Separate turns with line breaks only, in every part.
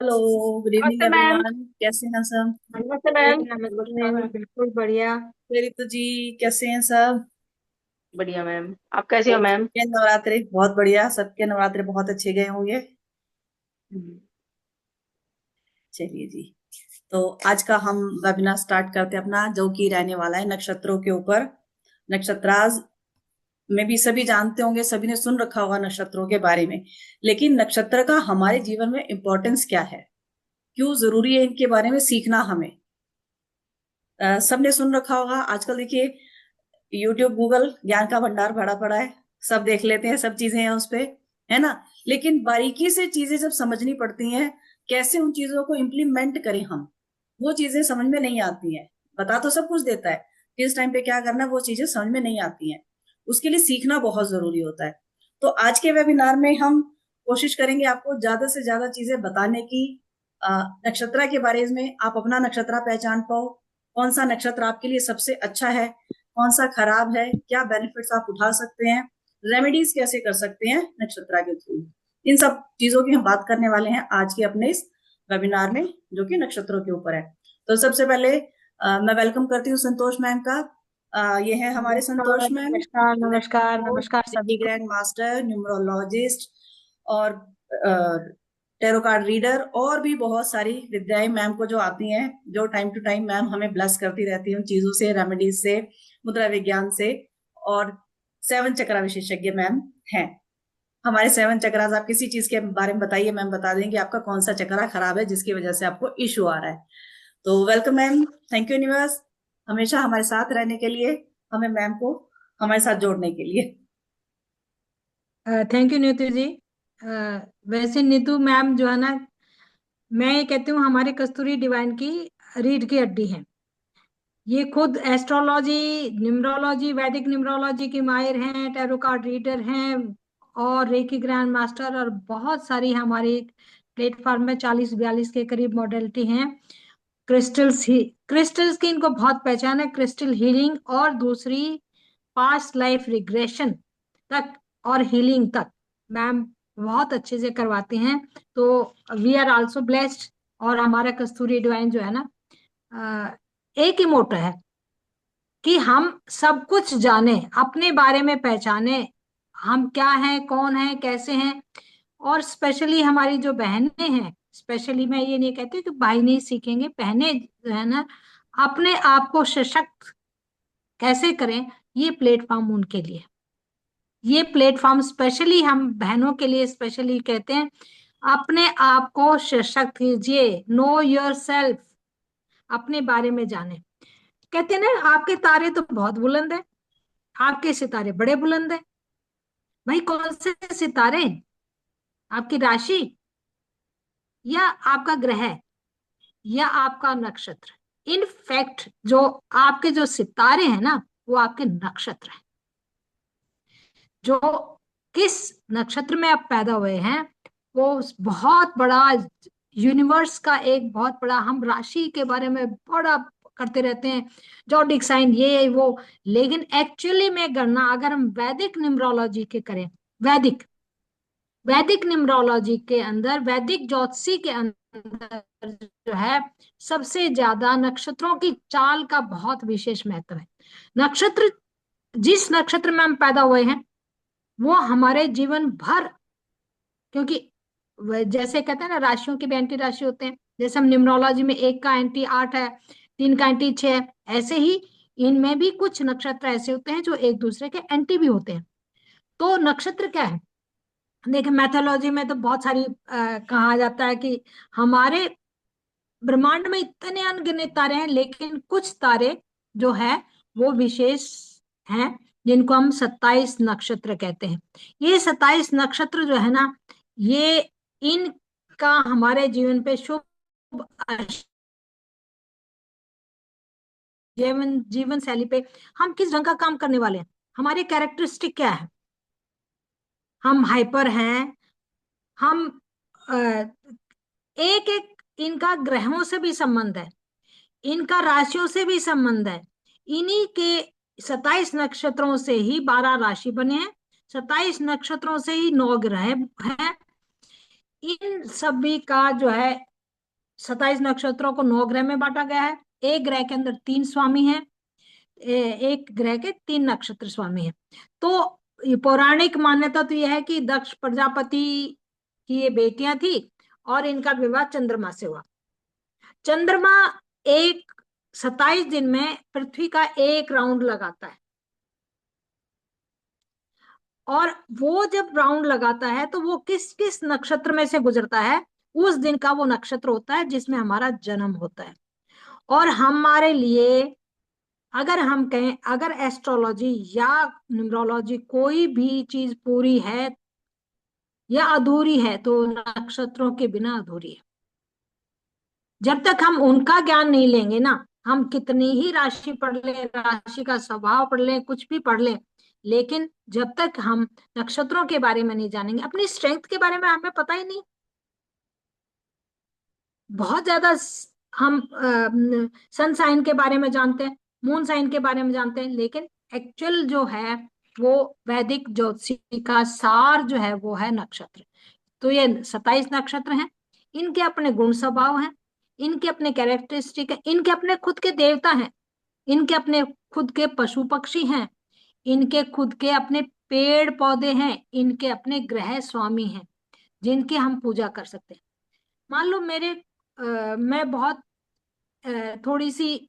Hello, good evening
नमस्ते ma'am.
Everyone. कैसे हैं सब?
नमस्ते
जी,
मैम।
नमस्ते।
नमस्ते, बिल्कुल बढ़िया।
मेरी तो जी, कैसे हैं सब?
बढ़िया मैम, आप कैसे हो
और
मैम?
सबके नवरात्रे बहुत बढ़िया, सबके नवरात्रे बहुत अच्छे गए होंगे।
हम्म।
चलिए जी। तो आज का हम वेबिनार स्टार्ट करते हैं अपना, जो कि रहने वाला है नक्षत्रों के ऊपर। नक्षत्राज में भी सभी जानते होंगे, सभी ने सुन रखा होगा नक्षत्रों के बारे में। लेकिन नक्षत्र का हमारे जीवन में इम्पोर्टेंस क्या है, क्यों जरूरी है इनके बारे में सीखना हमें। सबने सुन रखा होगा। आजकल देखिए, यूट्यूब, गूगल, ज्ञान का भंडार भरा पड़ा है। सब देख लेते हैं, सब चीजें हैं उस पे, है ना। लेकिन बारीकी से चीजें जब समझनी पड़ती हैं, कैसे उन चीजों को इम्प्लीमेंट करें हम, वो चीजें समझ में नहीं आती हैं। बता तो सब कुछ देता है, किस टाइम पे क्या करना है, वो चीजें समझ में नहीं आती हैं। उसके लिए सीखना बहुत जरूरी होता है। तो आज के वेबिनार में हम कोशिश करेंगे आपको ज्यादा से ज्यादा चीजें बताने की। नक्षत्र के बारे में आप अपना नक्षत्र पहचान पाओ, कौन सा नक्षत्र आपके लिए सबसे अच्छा है, कौन सा खराब है, क्या बेनिफिट्स आप उठा सकते हैं, रेमेडीज कैसे कर सकते हैं नक्षत्र के थ्रू। इन सब चीजों की हम बात करने वाले हैं आज के अपने इस वेबिनार में, जो कि नक्षत्रों के ऊपर है। तो सबसे पहले मैं वेलकम करती हूँ संतोष मैम का। ये है हमारे
नमस्कार
संतोष मैम,
नमस्कार नमस्कार नमस्कार
लेडी
सभी को।
ग्रैंड मास्टर, न्यूमरोलॉजिस्ट और टेरो कार्ड रीडर, और भी बहुत सारी विद्याएं मैम को जो आती हैं, जो टाइम टू टाइम मैम हमें ब्लेस करती रहती हैं उन चीजों से, रेमेडीज से, मुद्रा विज्ञान से। और सेवन चक्रा विशेषज्ञ मैम हैं। हमारे सेवन चक्रास, आप किसी चीज के बारे में बताइए, मैम बता देंगे आपका कौन सा चक्रा खराब है जिसकी वजह से आपको इशू आ रहा है। तो welcome ma'am, thank you universe, हमेशा हमारे साथ रहने के लिए, हमें मैम को हमारे साथ जोड़ने के लिए।
थैंक यू नीतू जी। वैसे नीतू मैम जो है ना, मैं ये कहती हूँ हमारी कस्तूरी डिवाइन की रीढ़ की हड्डी है। ये खुद एस्ट्रोलॉजी, न्यूमरोलॉजी, वैदिक न्यूमरोलॉजी की माहिर हैं, टैरो कार्ड रीडर हैं, और रेकी ग्रैंड मास्टर, और बहुत सारी हमारी प्लेटफॉर्म में 40-42 के करीब मॉडलिटी हैं। क्रिस्टल्स ही, क्रिस्टल्स की इनको बहुत पहचान है, क्रिस्टल हीलिंग और दूसरी पास्ट लाइफ रिग्रेशन तक और हीलिंग तक मैम बहुत अच्छे से करवाती हैं। तो वी आर आल्सो ब्लेस्ड। और हमारा कस्तूरी डिवाइन जो है ना, एक ही मोटो है कि हम सब कुछ जाने, अपने बारे में पहचाने, हम क्या हैं, कौन है, कैसे हैं। और स्पेशली हमारी जो बहनें हैं, स्पेशली मैं ये नहीं कहती कि भाई नहीं सीखेंगे, बहनें जो है ना, अपने आप को सशक्त कैसे करें, ये प्लेटफॉर्म उनके लिए। ये प्लेटफॉर्म स्पेशली हम बहनों के लिए स्पेशली कहते हैं। अपने आप को सशक्त कीजिए, नो योर सेल्फ, अपने बारे में जाने। कहते हैं ना, आपके तारे तो बहुत बुलंद है, आपके सितारे बड़े बुलंद है। भाई कौन से सितारे? आपकी राशि, या आपका ग्रह, या आपका नक्षत्र? इन फैक्ट जो आपके जो सितारे हैं ना, वो आपके नक्षत्र हैं। जो किस नक्षत्र में आप पैदा हुए हैं, वो बहुत बड़ा यूनिवर्स का एक बहुत बड़ा, हम राशि के बारे में बड़ा करते रहते हैं, जॉडिक साइन ये वो। लेकिन एक्चुअली में गणना अगर हम वैदिक न्यूमरोलॉजी के करें, वैदिक वैदिक न्यूमरोलॉजी के अंदर, वैदिक ज्योतिषी के अंदर जो है, सबसे ज्यादा नक्षत्रों की चाल का बहुत विशेष महत्व है। नक्षत्र, जिस नक्षत्र में हम पैदा हुए हैं, वो हमारे जीवन भर, क्योंकि जैसे कहते हैं ना, राशियों के भी एंटी राशि होते हैं। जैसे हम न्यूमरोलॉजी में एक का एंटी 8 है, 3 का एंटी 6 है, ऐसे ही इनमें भी कुछ नक्षत्र ऐसे होते हैं जो एक दूसरे के एंटी भी होते हैं। तो नक्षत्र क्या है? देखिए, मैथोलॉजी में तो बहुत सारी कहा जाता है कि हमारे ब्रह्मांड में इतने अनगिनत तारे हैं, लेकिन कुछ तारे जो है वो विशेष हैं, जिनको हम 27 नक्षत्र कहते हैं। ये 27 नक्षत्र जो है ना, ये इनका हमारे जीवन पे शुभ जीवन जीवन शैली पे, हम किस ढंग का काम करने वाले हैं, हमारे कैरेक्टरिस्टिक क्या है। हम हाइपर हैं, हम एक एक, इनका ग्रहों से भी संबंध है, इनका राशियों से भी संबंध है। इन्हीं के 27 नक्षत्रों से ही 12 राशि बने हैं, 27 नक्षत्रों से ही 9 ग्रह हैं। इन सभी का जो है 27 नक्षत्रों को 9 ग्रह में बांटा गया है। एक ग्रह के अंदर 3 स्वामी हैं, एक ग्रह के 3 नक्षत्र स्वामी हैं। तो ये पौराणिक मान्यता तो यह है कि दक्ष प्रजापति की ये बेटियां थी और इनका विवाह चंद्रमा से हुआ। चंद्रमा एक 27 दिन में पृथ्वी का एक राउंड लगाता है, और वो जब राउंड लगाता है तो वो किस किस नक्षत्र में से गुजरता है, उस दिन का वो नक्षत्र होता है जिसमें हमारा जन्म होता है। और हमारे लिए अगर हम कहें, अगर एस्ट्रोलॉजी या न्यूमरोलॉजी कोई भी चीज पूरी है या अधूरी है तो नक्षत्रों के बिना अधूरी है। जब तक हम उनका ज्ञान नहीं लेंगे ना, हम कितनी ही राशि पढ़ लें, राशि का स्वभाव पढ़ लें, कुछ भी पढ़ लें, लेकिन जब तक हम नक्षत्रों के बारे में नहीं जानेंगे, अपनी स्ट्रेंथ के बारे में हमें पता ही नहीं। बहुत ज्यादा हम सन साइन के बारे में जानते हैं, मून साइन के बारे में जानते हैं, लेकिन एक्चुअल जो है वो वैदिक ज्योतिषी का सार जो है वो है नक्षत्र। तो ये 27 नक्षत्र हैं, इनके अपने गुण स्वभाव हैं, इनके अपने कैरेक्टरिस्टिक है, इनके अपने खुद के देवता हैं, इनके अपने खुद के पशु पक्षी हैं, इनके खुद के अपने पेड़ पौधे हैं, इनके अपने ग्रह स्वामी हैं जिनकी हम पूजा कर सकते हैं। मान लो मैं बहुत थोड़ी सी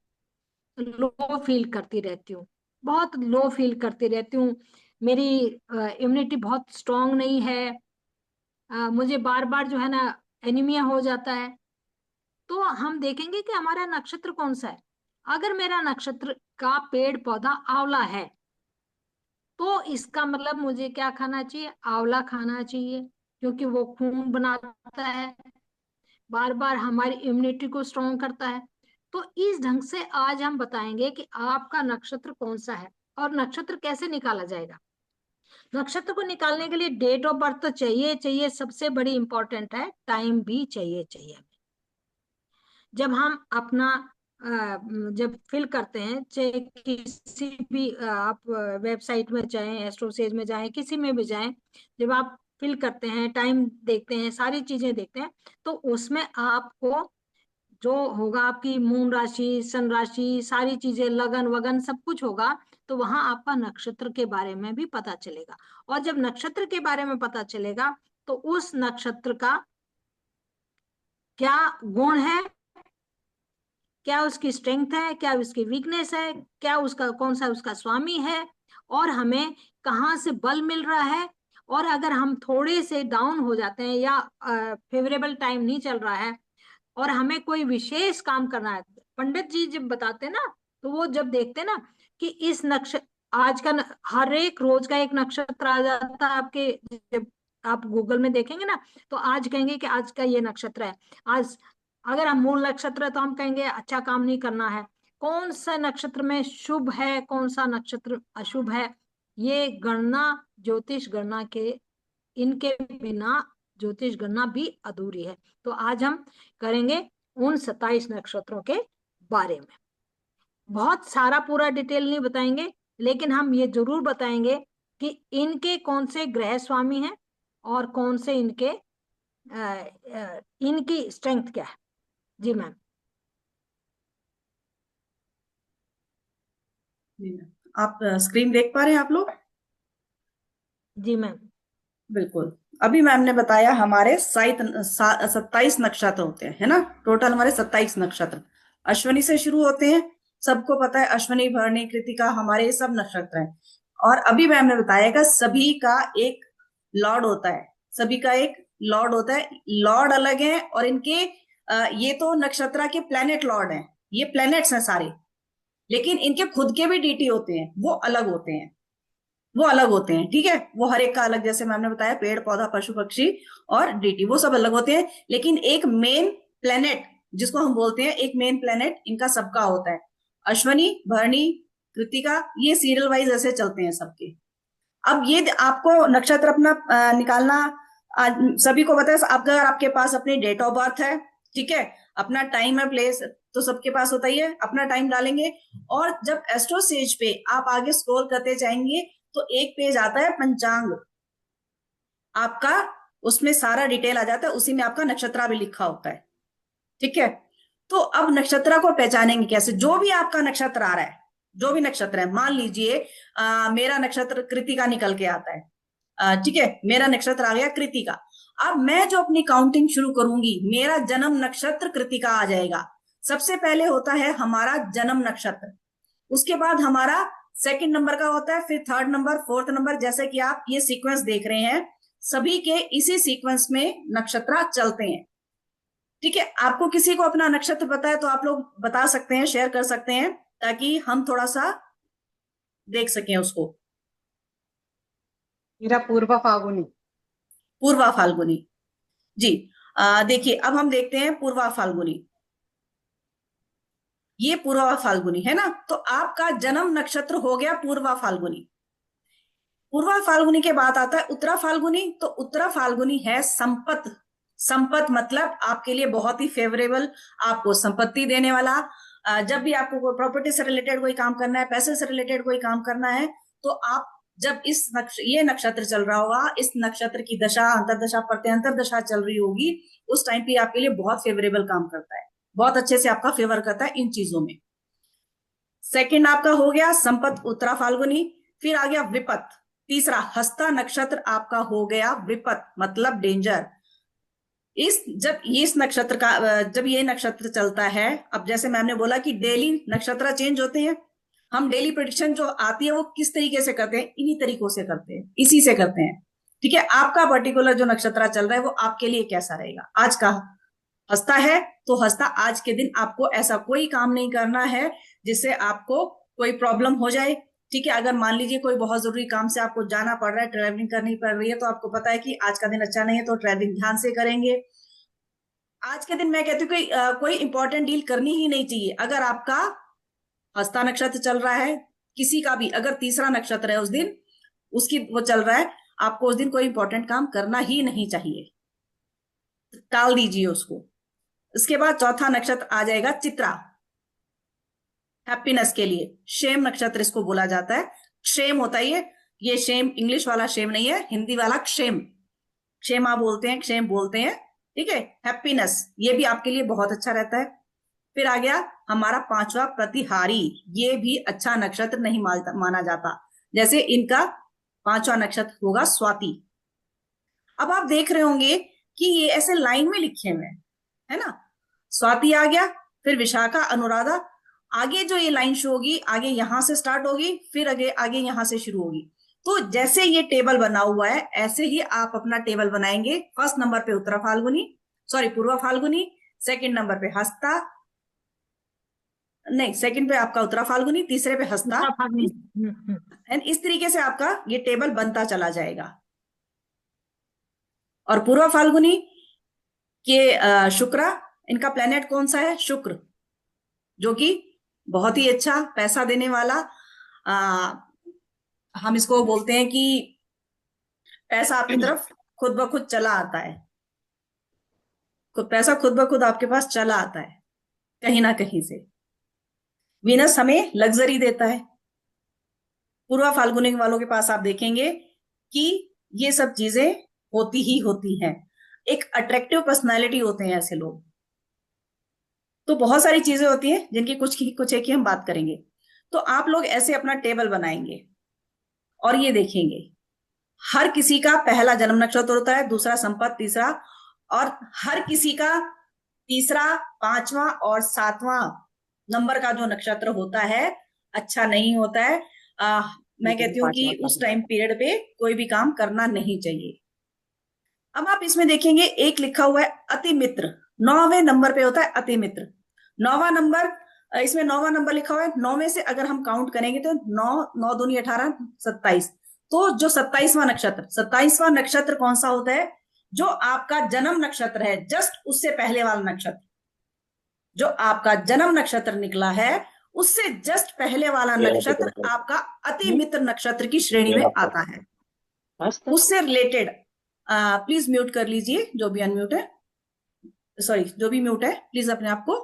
लो फील करती रहती हूँ, बहुत लो फील करती रहती हूँ, मेरी इम्यूनिटी बहुत स्ट्रांग नहीं है, मुझे बार बार जो है ना एनीमिया हो जाता है, तो हम देखेंगे कि हमारा नक्षत्र कौन सा है। अगर मेरा नक्षत्र का पेड़ पौधा आंवला है तो इसका मतलब मुझे क्या खाना चाहिए, आंवला खाना चाहिए, क्योंकि वो खून बनाता है, बार बार हमारी इम्यूनिटी को स्ट्रॉन्ग करता है। तो इस ढंग से आज हम बताएंगे कि आपका नक्षत्र कौन सा है और नक्षत्र कैसे निकाला जाएगा। नक्षत्र को निकालने के लिए डेट ऑफ बर्थ तो चाहिए चाहिए, सबसे बड़ी इंपॉर्टेंट है, टाइम भी चाहिए चाहिए। जब हम अपना जब फिल करते हैं, चाहे किसी भी आप वेबसाइट में जाएं, एस्ट्रोसेज में जाएं, किसी में भी जाएं, जब आप फिल करते हैं, टाइम देखते हैं, सारी चीजें देखते हैं, तो उसमें आपको जो होगा, आपकी मून राशि, सन राशि, सारी चीजें, लगन वगन सब कुछ होगा, तो वहां आपका नक्षत्र के बारे में भी पता चलेगा। और जब नक्षत्र के बारे में पता चलेगा तो उस नक्षत्र का क्या गुण है, क्या उसकी स्ट्रेंथ है, क्या उसकी वीकनेस है, क्या उसका कौन सा उसका स्वामी है, और हमें कहाँ से बल मिल रहा है। और अगर हम थोड़े से डाउन हो जाते हैं या फेवरेबल टाइम नहीं चल रहा है और हमें कोई विशेष काम करना है, पंडित जी जब बताते ना, तो वो जब देखते ना कि इस नक्ष आज का हर एक रोज का एक नक्षत्र आ जाता है आपके, जब आप गूगल में देखेंगे ना, तो आज कहेंगे कि आज का ये नक्षत्र है। आज अगर हम मूल नक्षत्र है तो हम कहेंगे अच्छा काम नहीं करना है, कौन सा नक्षत्र में शुभ है, कौन सा नक्षत्र अशुभ है, ये गणना, ज्योतिष गणना के, इनके बिना ज्योतिष गणना भी अधूरी है। तो आज हम करेंगे उन 27 नक्षत्रों के बारे में। बहुत सारा पूरा डिटेल नहीं बताएंगे, लेकिन हम ये जरूर बताएंगे कि इनके कौन से ग्रह स्वामी हैं और कौन से इनकी स्ट्रेंथ क्या है। जी मैम।
आप स्क्रीन देख पा रहे हैं आप लोग?
जी मैम।
बिल्कुल। अभी मैम ने बताया हमारे 27 नक्षत्र होते हैं, है ना? टोटल हमारे 27 नक्षत्र अश्विनी से शुरू होते हैं। सबको पता है अश्विनी, भरणी, कृतिका, हमारे ये सब नक्षत्र हैं। और अभी मैम ने बताया कि सभी का एक लॉर्ड होता है, सभी का एक लॉर्ड होता है। लॉर्ड अलग है और इनके ये तो नक्षत्र के प्लेनेट लॉर्ड हैं, ये प्लेनेट्स हैं सारे, लेकिन इनके खुद के भी डीटी होते हैं, वो अलग होते हैं, वो अलग होते हैं। ठीक है, वो हर एक का अलग, जैसे मैम ने बताया पेड़ पौधा पशु पक्षी और डीटी, वो सब अलग होते हैं। लेकिन एक मेन प्लेनेट जिसको हम बोलते हैं, एक मेन प्लेनेट इनका सबका होता है। अश्वनी, भरणी, कृतिका, ये सीरियल वाइज ऐसे चलते हैं सबके। अब ये आपको नक्षत्र अपना निकालना सभी को पता है। अगर आपके पास अपनी डेट ऑफ बर्थ है, ठीक है, अपना टाइम है, प्लेस तो सबके पास होता ही है, अपना टाइम डालेंगे। और जब एस्ट्रो सेज पे आप आगे स्क्रॉल करते जाएंगे तो एक पेज आता है पंचांग आपका, उसमें सारा डिटेल आ जाता है, उसी में आपका नक्षत्र भी लिखा होता है। ठीक है। तो अब नक्षत्र को पहचानेंगे कैसे? जो भी आपका नक्षत्र आ रहा है, जो भी नक्षत्र है, मान लीजिए मेरा नक्षत्र कृतिका निकल के आता है, ठीक है, मेरा नक्षत्र आ गया कृतिका। अब मैं जो अपनी काउंटिंग शुरू करूंगी, मेरा जन्म नक्षत्र कृतिका आ जाएगा। सबसे पहले होता है हमारा जन्म नक्षत्र, उसके बाद हमारा सेकंड नंबर का होता है, फिर थर्ड नंबर, फोर्थ नंबर, जैसे कि आप ये सीक्वेंस देख रहे हैं, सभी के इसी सीक्वेंस में नक्षत्र चलते हैं। ठीक है, आपको किसी को अपना नक्षत्र पता है तो आप लोग बता सकते हैं, शेयर कर सकते हैं, ताकि हम थोड़ा सा देख सकें उसको।
मेरा पूर्वा फाल्गुनी।
पूर्वा फाल्गुनी, जी। देखिए अब हम देखते हैं पूर्वा फाल्गुनी, ये पूर्वा फाल्गुनी है ना, तो आपका जन्म नक्षत्र हो गया पूर्वा फाल्गुनी। पूर्वा फाल्गुनी के बाद आता है उत्तरा फाल्गुनी। तो उत्तरा फाल्गुनी है संपत। संपत मतलब आपके लिए बहुत ही फेवरेबल, आपको संपत्ति देने वाला। जब भी आपको कोई प्रॉपर्टी से रिलेटेड कोई काम करना है, पैसे से रिलेटेड कोई काम करना है, तो आप जब ये नक्षत्र चल रहा होगा, इस नक्षत्र की दशा, अंतरदशा, प्रत्यंतर दशा चल रही होगी, उस टाइम पे आपके लिए बहुत फेवरेबल काम करता है, बहुत अच्छे से आपका फेवर करता है इन चीजों में। सेकंड आपका हो गया संपत उत्तरा फाल्गुनी। फिर आ गया विपत, तीसरा हस्ता नक्षत्र आपका हो गया विपत, मतलब डेंजर। जब इस नक्षत्र का जब ये नक्षत्र चलता है, अब जैसे मैंने बोला कि डेली नक्षत्र चेंज होते हैं, हम डेली प्रेडिक्शन जो आती है वो किस तरीके से करते हैं? इन्हीं तरीकों से करते हैं, इसी से करते हैं। ठीक है, आपका पर्टिकुलर जो नक्षत्र चल रहा है वो आपके लिए कैसा रहेगा? आज का हस्ता है तो हस्ता आज के दिन आपको ऐसा कोई काम नहीं करना है जिससे आपको कोई प्रॉब्लम हो जाए। ठीक है, अगर मान लीजिए कोई बहुत जरूरी काम से आपको जाना पड़ रहा है, ट्रैवलिंग करनी पड़ रही है, तो आपको पता है कि आज का दिन अच्छा नहीं है, तो ट्रैवलिंग ध्यान से करेंगे। आज के दिन मैं कहती हूँ कि कोई इंपॉर्टेंट डील करनी ही नहीं चाहिए। अगर आपका हस्ता नक्षत्र चल रहा है, किसी का भी अगर तीसरा नक्षत्र है उस दिन, उसकी वो चल रहा है, आपको उस दिन कोई इंपॉर्टेंट काम करना ही नहीं चाहिए, टाल दीजिए उसको। उसके बाद चौथा नक्षत्र आ जाएगा चित्रा, हैप्पीनेस के लिए। शेम नक्षत्र इसको बोला जाता है, क्षेम होता है ये शेम इंग्लिश वाला शेम नहीं है, हिंदी वाला क्षेम, क्षेमा बोलते हैं, क्षेम बोलते हैं। ठीक है, हैप्पीनेस, ये भी आपके लिए बहुत अच्छा रहता है। फिर आ गया हमारा पांचवा प्रतिहारी, ये भी अच्छा नक्षत्र नहीं माना जाता, जैसे इनका पांचवा नक्षत्र होगा स्वाति। अब आप देख रहे होंगे कि ये ऐसे लाइन में लिखे हुए हैं, है ना, स्वाति आ गया, फिर विशाखा, अनुराधा, आगे जो ये लाइन शो होगी, आगे यहां से स्टार्ट होगी, फिर आगे आगे यहां से शुरू होगी। तो जैसे ये टेबल बना हुआ है, ऐसे ही आप अपना टेबल बनाएंगे। फर्स्ट नंबर पे उत्तरा फाल्गुनी, सॉरी पूर्वा फाल्गुनी, सेकंड नंबर पे हस्ता, नहीं सेकंड पे आपका उत्तरा फाल्गुनी, तीसरे पे हस्ता, एंड इस तरीके से आपका ये टेबल बनता चला जाएगा। और पूर्वा फाल्गुनी के शुक्र, इनका प्लेनेट कौन सा है? शुक्र, जो कि बहुत ही अच्छा पैसा देने वाला, हम इसको बोलते हैं कि पैसा आपकी तरफ खुद ब खुद चला आता है, पैसा खुद ब खुद आपके पास चला आता है कहीं ना कहीं से। वीनस हमें लग्जरी देता है। पूर्वा फाल्गुनी वालों के पास आप देखेंगे कि ये सब चीजें होती ही होती हैं, एक अट्रैक्टिव पर्सनालिटी होते हैं ऐसे लोग। तो बहुत सारी चीजें होती हैं जिनकी कुछ एक ही हम बात करेंगे। तो आप लोग ऐसे अपना टेबल बनाएंगे और ये देखेंगे, हर किसी का पहला जन्म नक्षत्र होता है, दूसरा संपत, तीसरा, और हर किसी का तीसरा, पांचवा और सातवां नंबर का जो नक्षत्र होता है अच्छा नहीं होता है। मैं कहती हूँ कि उस टाइम पीरियड पे कोई भी काम करना नहीं चाहिए। अब आप इसमें देखेंगे एक लिखा हुआ है अति मित्र, 9वें नंबर पे होता है अति मित्र। 9वां नंबर, इसमें 9वां नंबर लिखा हुआ है, 9वें से अगर हम काउंट करेंगे तो 9 दूनी 18, 27। तो जो 27वां नक्षत्र, 27वां नक्षत्र कौन सा होता है? जो आपका जन्म नक्षत्र है, जस्ट उससे पहले वाला नक्षत्र, जो आपका जन्म नक्षत्र निकला है उससे जस्ट पहले वाला नक्षत्र आपका अति मित्र नक्षत्र की श्रेणी में आता है। उससे रिलेटेड प्लीज म्यूट कर लीजिए, जो भी अनम्यूट है, सॉरी जो भी म्यूट है प्लीज अपने आप को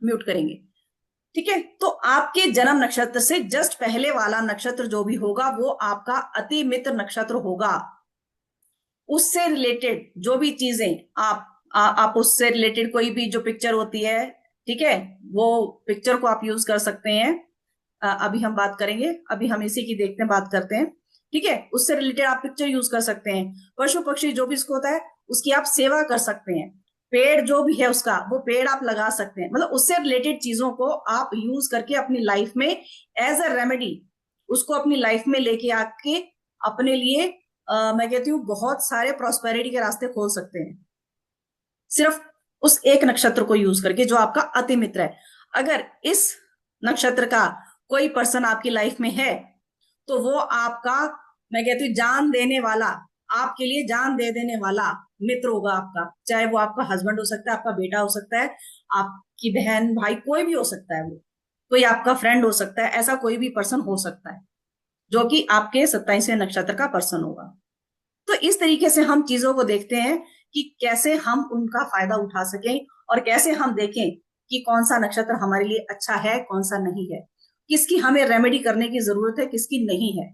म्यूट करेंगे। ठीक है, तो आपके जन्म नक्षत्र से जस्ट पहले वाला नक्षत्र जो भी होगा वो आपका अति मित्र नक्षत्र होगा। उससे रिलेटेड जो भी चीजें आप उससे रिलेटेड कोई भी जो पिक्चर होती है, ठीक है, वो पिक्चर को आप यूज कर सकते हैं। अभी हम बात करेंगे, अभी हम इसी की देखते हैं, बात करते हैं, ठीक है। उससे रिलेटेड आप पिक्चर यूज कर सकते हैं। पशु पक्षी जो भी इसको होता है उसकी आप सेवा कर सकते हैं। पेड़ जो भी है उसका, वो पेड़ आप लगा सकते हैं। मतलब उससे रिलेटेड चीजों को आप यूज करके अपनी लाइफ में एज अ रेमेडी उसको अपनी लाइफ में लेके आके अपने लिए मैं कहती हूँ बहुत सारे प्रॉस्पेरिटी के रास्ते खोल सकते हैं, सिर्फ उस एक नक्षत्र को यूज करके जो आपका अति मित्र है। अगर इस नक्षत्र का कोई पर्सन आपकी लाइफ में है तो वो आपका, मैं कहती हूँ, जान देने वाला, आपके लिए जान दे देने वाला मित्र होगा आपका। चाहे वो आपका हस्बैंड हो सकता है, आपका बेटा हो सकता है, आपकी बहन भाई, कोई भी हो सकता है, वो कोई आपका फ्रेंड हो सकता है, ऐसा कोई भी पर्सन हो सकता है जो कि आपके 27वें नक्षत्र का पर्सन होगा। तो इस तरीके से हम चीजों को देखते हैं कि कैसे हम उनका फायदा उठा सकें और कैसे हम देखें कि कौन सा नक्षत्र हमारे लिए अच्छा है, कौन सा नहीं है, किसकी हमें रेमेडी करने की जरूरत है, किसकी नहीं है,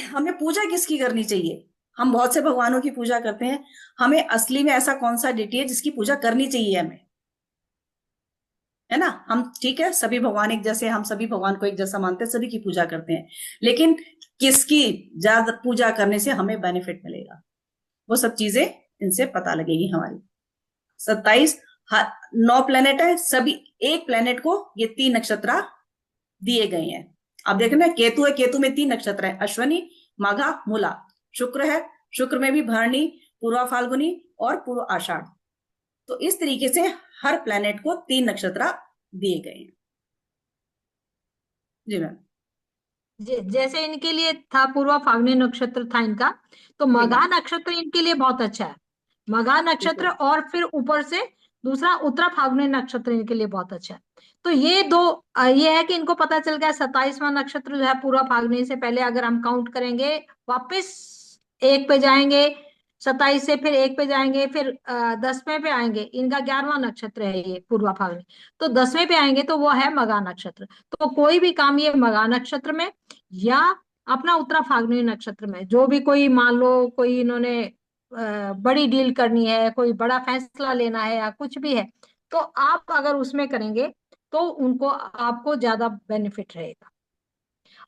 हमें पूजा किसकी करनी चाहिए। हम बहुत से भगवानों की पूजा करते हैं, हमें असली में ऐसा कौन सा डिटी है जिसकी पूजा करनी चाहिए हमें, है ना। हम ठीक है, सभी भगवान एक जैसे, हम सभी भगवान को एक जैसा मानते हैं, सभी की पूजा करते हैं, लेकिन किसकी ज्यादा पूजा करने से हमें बेनिफिट मिलेगा, वो सब चीजें इनसे पता लगेगी हमारी। 27, 9 प्लेनेट है, सभी एक प्लेनेट को ये 3 नक्षत्र दिए गए हैं। अब देखना, केतु है, केतु में 3 नक्षत्र है, अश्वनी, माघा, मूला। शुक्र है, शुक्र में भी भरणी, पूर्वा फाल्गुनी और पूर्व आषाढ़। तो इस तरीके से हर प्लेनेट को 3 नक्षत्र दिए गए हैं। जी मैम।
जैसे इनके लिए था पूर्वा फाल्गुनी नक्षत्र था इनका, तो
जी
मघा
मैम।
नक्षत्र इनके लिए बहुत अच्छा है। मघा नक्षत्र
बिल्कुल।
और फिर ऊपर से दूसरा उत्तरा फाल्गुनी नक्षत्र इनके लिए बहुत अच्छा है। तो ये दो, ये है कि इनको पता चल गया 27वां नक्षत्र जो है पूर्वा फाल्गुनी से पहले अगर हम काउंट करेंगे, वापस एक पे जाएंगे, 27 से फिर एक पे जाएंगे, फिर 10वें पे आएंगे। इनका 11वां नक्षत्र है ये पूर्वा फाल्गुनी। तो 10वें पे आएंगे तो वो है मघा नक्षत्र। तो कोई भी काम ये मघा नक्षत्र में या अपना उत्तरा फाल्गुनी नक्षत्र में, जो भी कोई मान लो कोई इन्होंने बड़ी डील करनी है, कोई बड़ा फैसला लेना है या कुछ भी है, तो आप अगर उसमें करेंगे तो उनको आपको ज्यादा बेनिफिट रहेगा।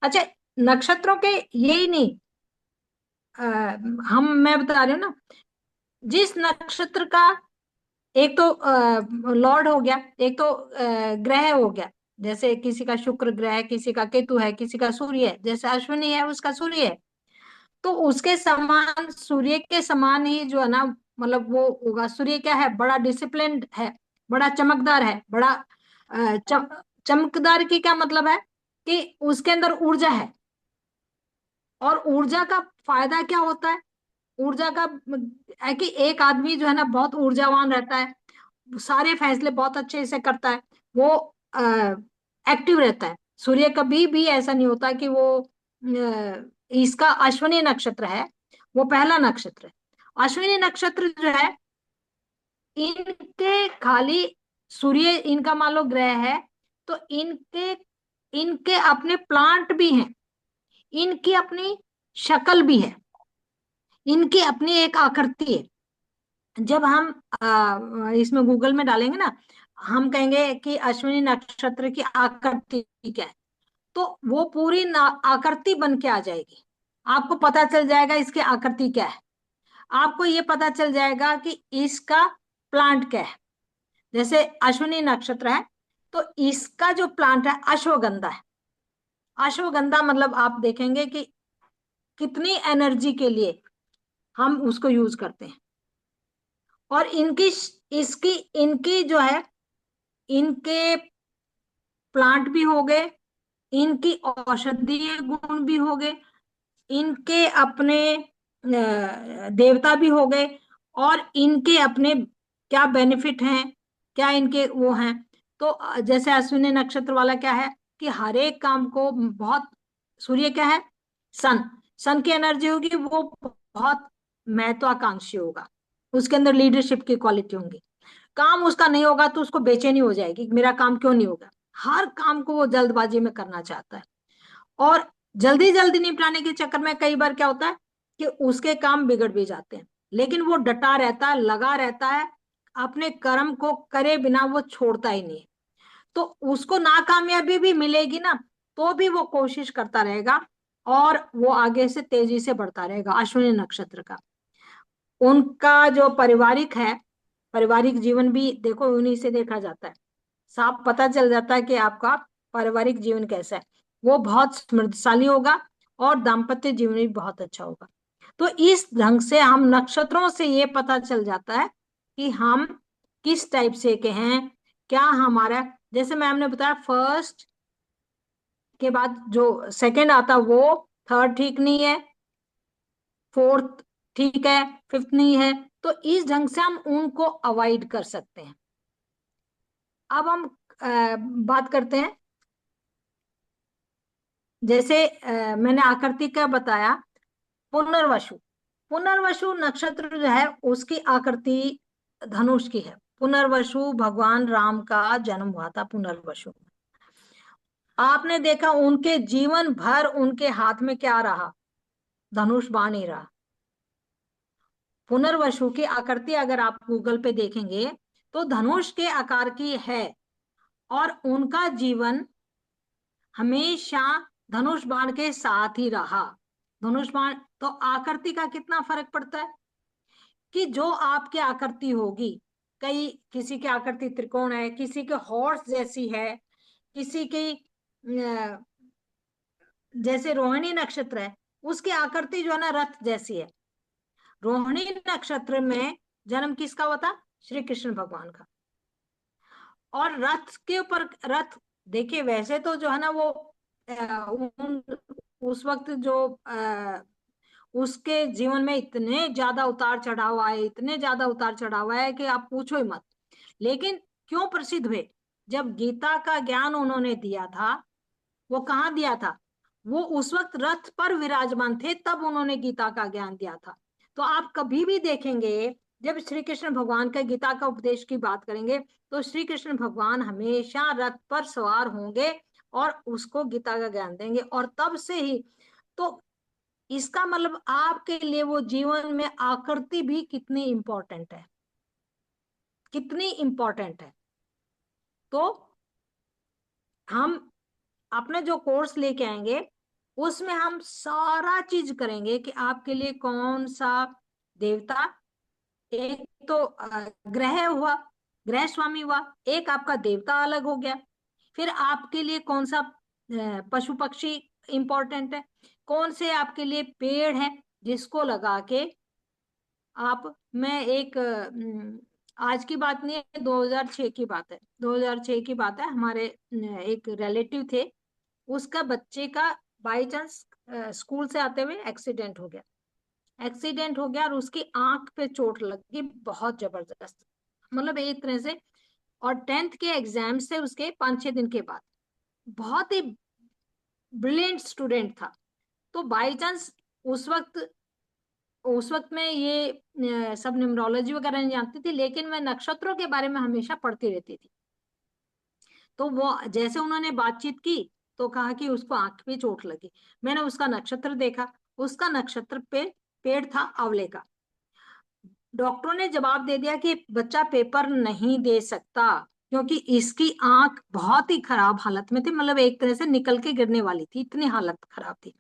अच्छा, नक्षत्रों के यही नहीं, मैं बता रही हूँ ना, जिस नक्षत्र का एक तो लॉर्ड हो गया, एक तो ग्रह हो गया। जैसे किसी का शुक्र ग्रह है, किसी का केतु है, किसी का सूर्य है, जैसे अश्विनी है उसका सूर्य है। तो उसके समान, सूर्य के समान ही जो है ना, मतलब वो होगा। सूर्य क्या है, बड़ा डिसिप्लिन्ड है, बड़ा चमकदार है, बड़ा चमकदार की क्या मतलब है कि उसके अंदर ऊर्जा है। और ऊर्जा का फायदा क्या होता है, ऊर्जा का है कि एक आदमी जो है ना बहुत ऊर्जावान रहता है, सारे फैसले बहुत अच्छे से करता है, वो एक्टिव रहता है। सूर्य कभी भी ऐसा नहीं होता कि वो इसका अश्विनी नक्षत्र है, वो पहला नक्षत्र है। अश्विनी नक्षत्र जो है, इनके खाली सूर्य इनका मान लो ग्रह है, तो इनके इनके अपने प्लांट भी हैं, इनकी अपनी शक्ल भी है, इनकी अपनी एक आकृति है। जब हम इसमें गूगल में डालेंगे ना, हम कहेंगे कि अश्विनी नक्षत्र की आकृति क्या है, तो वो पूरी आकृति बन के आ जाएगी। आपको पता चल जाएगा इसकी आकृति क्या है, आपको ये पता चल जाएगा कि इसका प्लांट क्या है। जैसे अश्विनी नक्षत्र है, तो इसका जो प्लांट है अश्वगंधा है। अश्वगंधा मतलब आप देखेंगे कि कितनी एनर्जी के लिए हम उसको यूज करते हैं। और इनकी इसकी इनकी जो है, इनके प्लांट भी हो गए, इनकी औषधीय गुण भी हो गए, इनके अपने देवता भी हो गए, और इनके अपने क्या बेनिफिट हैं, क्या इनके वो हैं। तो जैसे अश्विनी नक्षत्र वाला क्या है कि हर एक काम को बहुत, सूर्य क्या है, सन, सन की एनर्जी होगी, वो बहुत महत्वाकांक्षी होगा, उसके अंदर लीडरशिप की क्वालिटी होंगी। काम उसका नहीं होगा तो उसको बेचैनी हो जाएगी, मेरा काम क्यों नहीं होगा। हर काम को वो जल्दबाजी में करना चाहता है, और जल्दी जल्दी निपटाने के चक्कर में कई बार क्या होता है कि उसके काम बिगड़ भी जाते हैं, लेकिन वो डटा रहता है, लगा रहता है, अपने कर्म को करे बिना वो छोड़ता ही नहीं। तो उसको नाकामयाबी भी मिलेगी ना, तो भी वो कोशिश करता रहेगा और वो आगे से तेजी से बढ़ता रहेगा। अश्विनी नक्षत्र का उनका जो पारिवारिक है, पारिवारिक जीवन भी देखो उन्हीं से देखा जाता है। साफ पता चल जाता है कि आपका पारिवारिक जीवन कैसा है। वो बहुत समृद्धशाली होगा और दाम्पत्य जीवन भी बहुत अच्छा होगा। तो इस ढंग से हम नक्षत्रों से ये पता चल जाता है कि हम किस टाइप से के हैं, क्या हमारा, जैसे मैम ने बताया फर्स्ट के बाद जो सेकंड आता वो, थर्ड ठीक नहीं है, फोर्थ ठीक है, फिफ्थ नहीं है। तो इस ढंग से हम उनको अवॉइड कर सकते हैं। अब हम बात करते हैं, जैसे मैंने आकृति का बताया, पुनर्वसु। पुनर्वसु नक्षत्र जो है उसकी आकृति धनुष की है। पुनर्वसु भगवान राम का जन्म हुआ था पुनर्वसु। आपने देखा उनके जीवन भर उनके हाथ में क्या रहा, धनुष बाण ही रहा। पुनर्वसु की आकृति अगर आप गूगल पे देखेंगे तो धनुष के आकार की है, और उनका जीवन हमेशा धनुष बाण के साथ ही रहा। धनुष बाण तो आकृति का कितना फर्क पड़ता है कि जो आपकी आकृति होगी, कई किसी की आकृति त्रिकोण है, किसी के हॉर्स जैसी है, किसी की जैसे रोहिणी नक्षत्र है उसकी आकृति जो है ना रथ जैसी है। रोहिणी नक्षत्र में जन्म किसका हुआ था, श्री कृष्ण भगवान का। और रथ के ऊपर रथ, देखिए वैसे तो जो है ना वो उस वक्त जो उसके जीवन में इतने ज्यादा उतार चढ़ाव आए, इतने ज्यादा उतार चढ़ाव आए कि आप पूछो ही मत। लेकिन क्यों प्रसिद्ध हुए, जब गीता का ज्ञान उन्होंने दिया था, वो कहाँ दिया था, वो उस वक्त रथ पर विराजमान थे, तब उन्होंने गीता का ज्ञान दिया था। तो आप कभी भी देखेंगे जब श्री कृष्ण भगवान का गीता का उपदेश की बात करेंगे तो श्री कृष्ण भगवान हमेशा रथ पर सवार होंगे और उसको गीता का ज्ञान देंगे। और तब से ही तो इसका मतलब आपके लिए वो जीवन में आकृति भी कितनी इंपॉर्टेंट है, कितनी इंपॉर्टेंट है। तो हम अपने जो कोर्स लेके आएंगे उसमें हम सारा चीज करेंगे कि आपके लिए कौन सा देवता, एक तो ग्रह हुआ, ग्रह स्वामी हुआ, एक आपका देवता अलग हो गया, फिर आपके लिए कौन सा पशु पक्षी इंपॉर्टेंट है, कौन से आपके लिए पेड़ है जिसको लगा के आप, मैं एक आज की बात नहीं है, 2006 की बात है, 2006 की बात है। हमारे एक रिलेटिव थे, उसका बच्चे का बाई चांस स्कूल से आते हुए एक्सीडेंट हो गया। एक्सीडेंट हो गया और उसकी आंख पे चोट लग गई बहुत जबरदस्त, मतलब एक तरह से। और 10th के एग्जाम से उसके 5-6 दिन के बाद, बहुत ही ब्रिलियंट स्टूडेंट था। तो बाई चांस उस वक्त उस वक्त मैं ये सब न्यूमरोलॉजी वगैरह नहीं जानती थी, लेकिन मैं नक्षत्रों के बारे में हमेशा पढ़ती रहती थी। तो वो जैसे उन्होंने बातचीत की तो कहा कि उसको आंख पे चोट लगी। मैंने उसका नक्षत्र देखा, उसका नक्षत्र पे पेड़ था आंवले का। डॉक्टरों ने जवाब दे दिया कि बच्चा पेपर नहीं दे सकता क्योंकि इसकी आंख बहुत ही खराब हालत में थी, मतलब एक तरह से निकल के गिरने वाली थी, इतनी हालत खराब थी।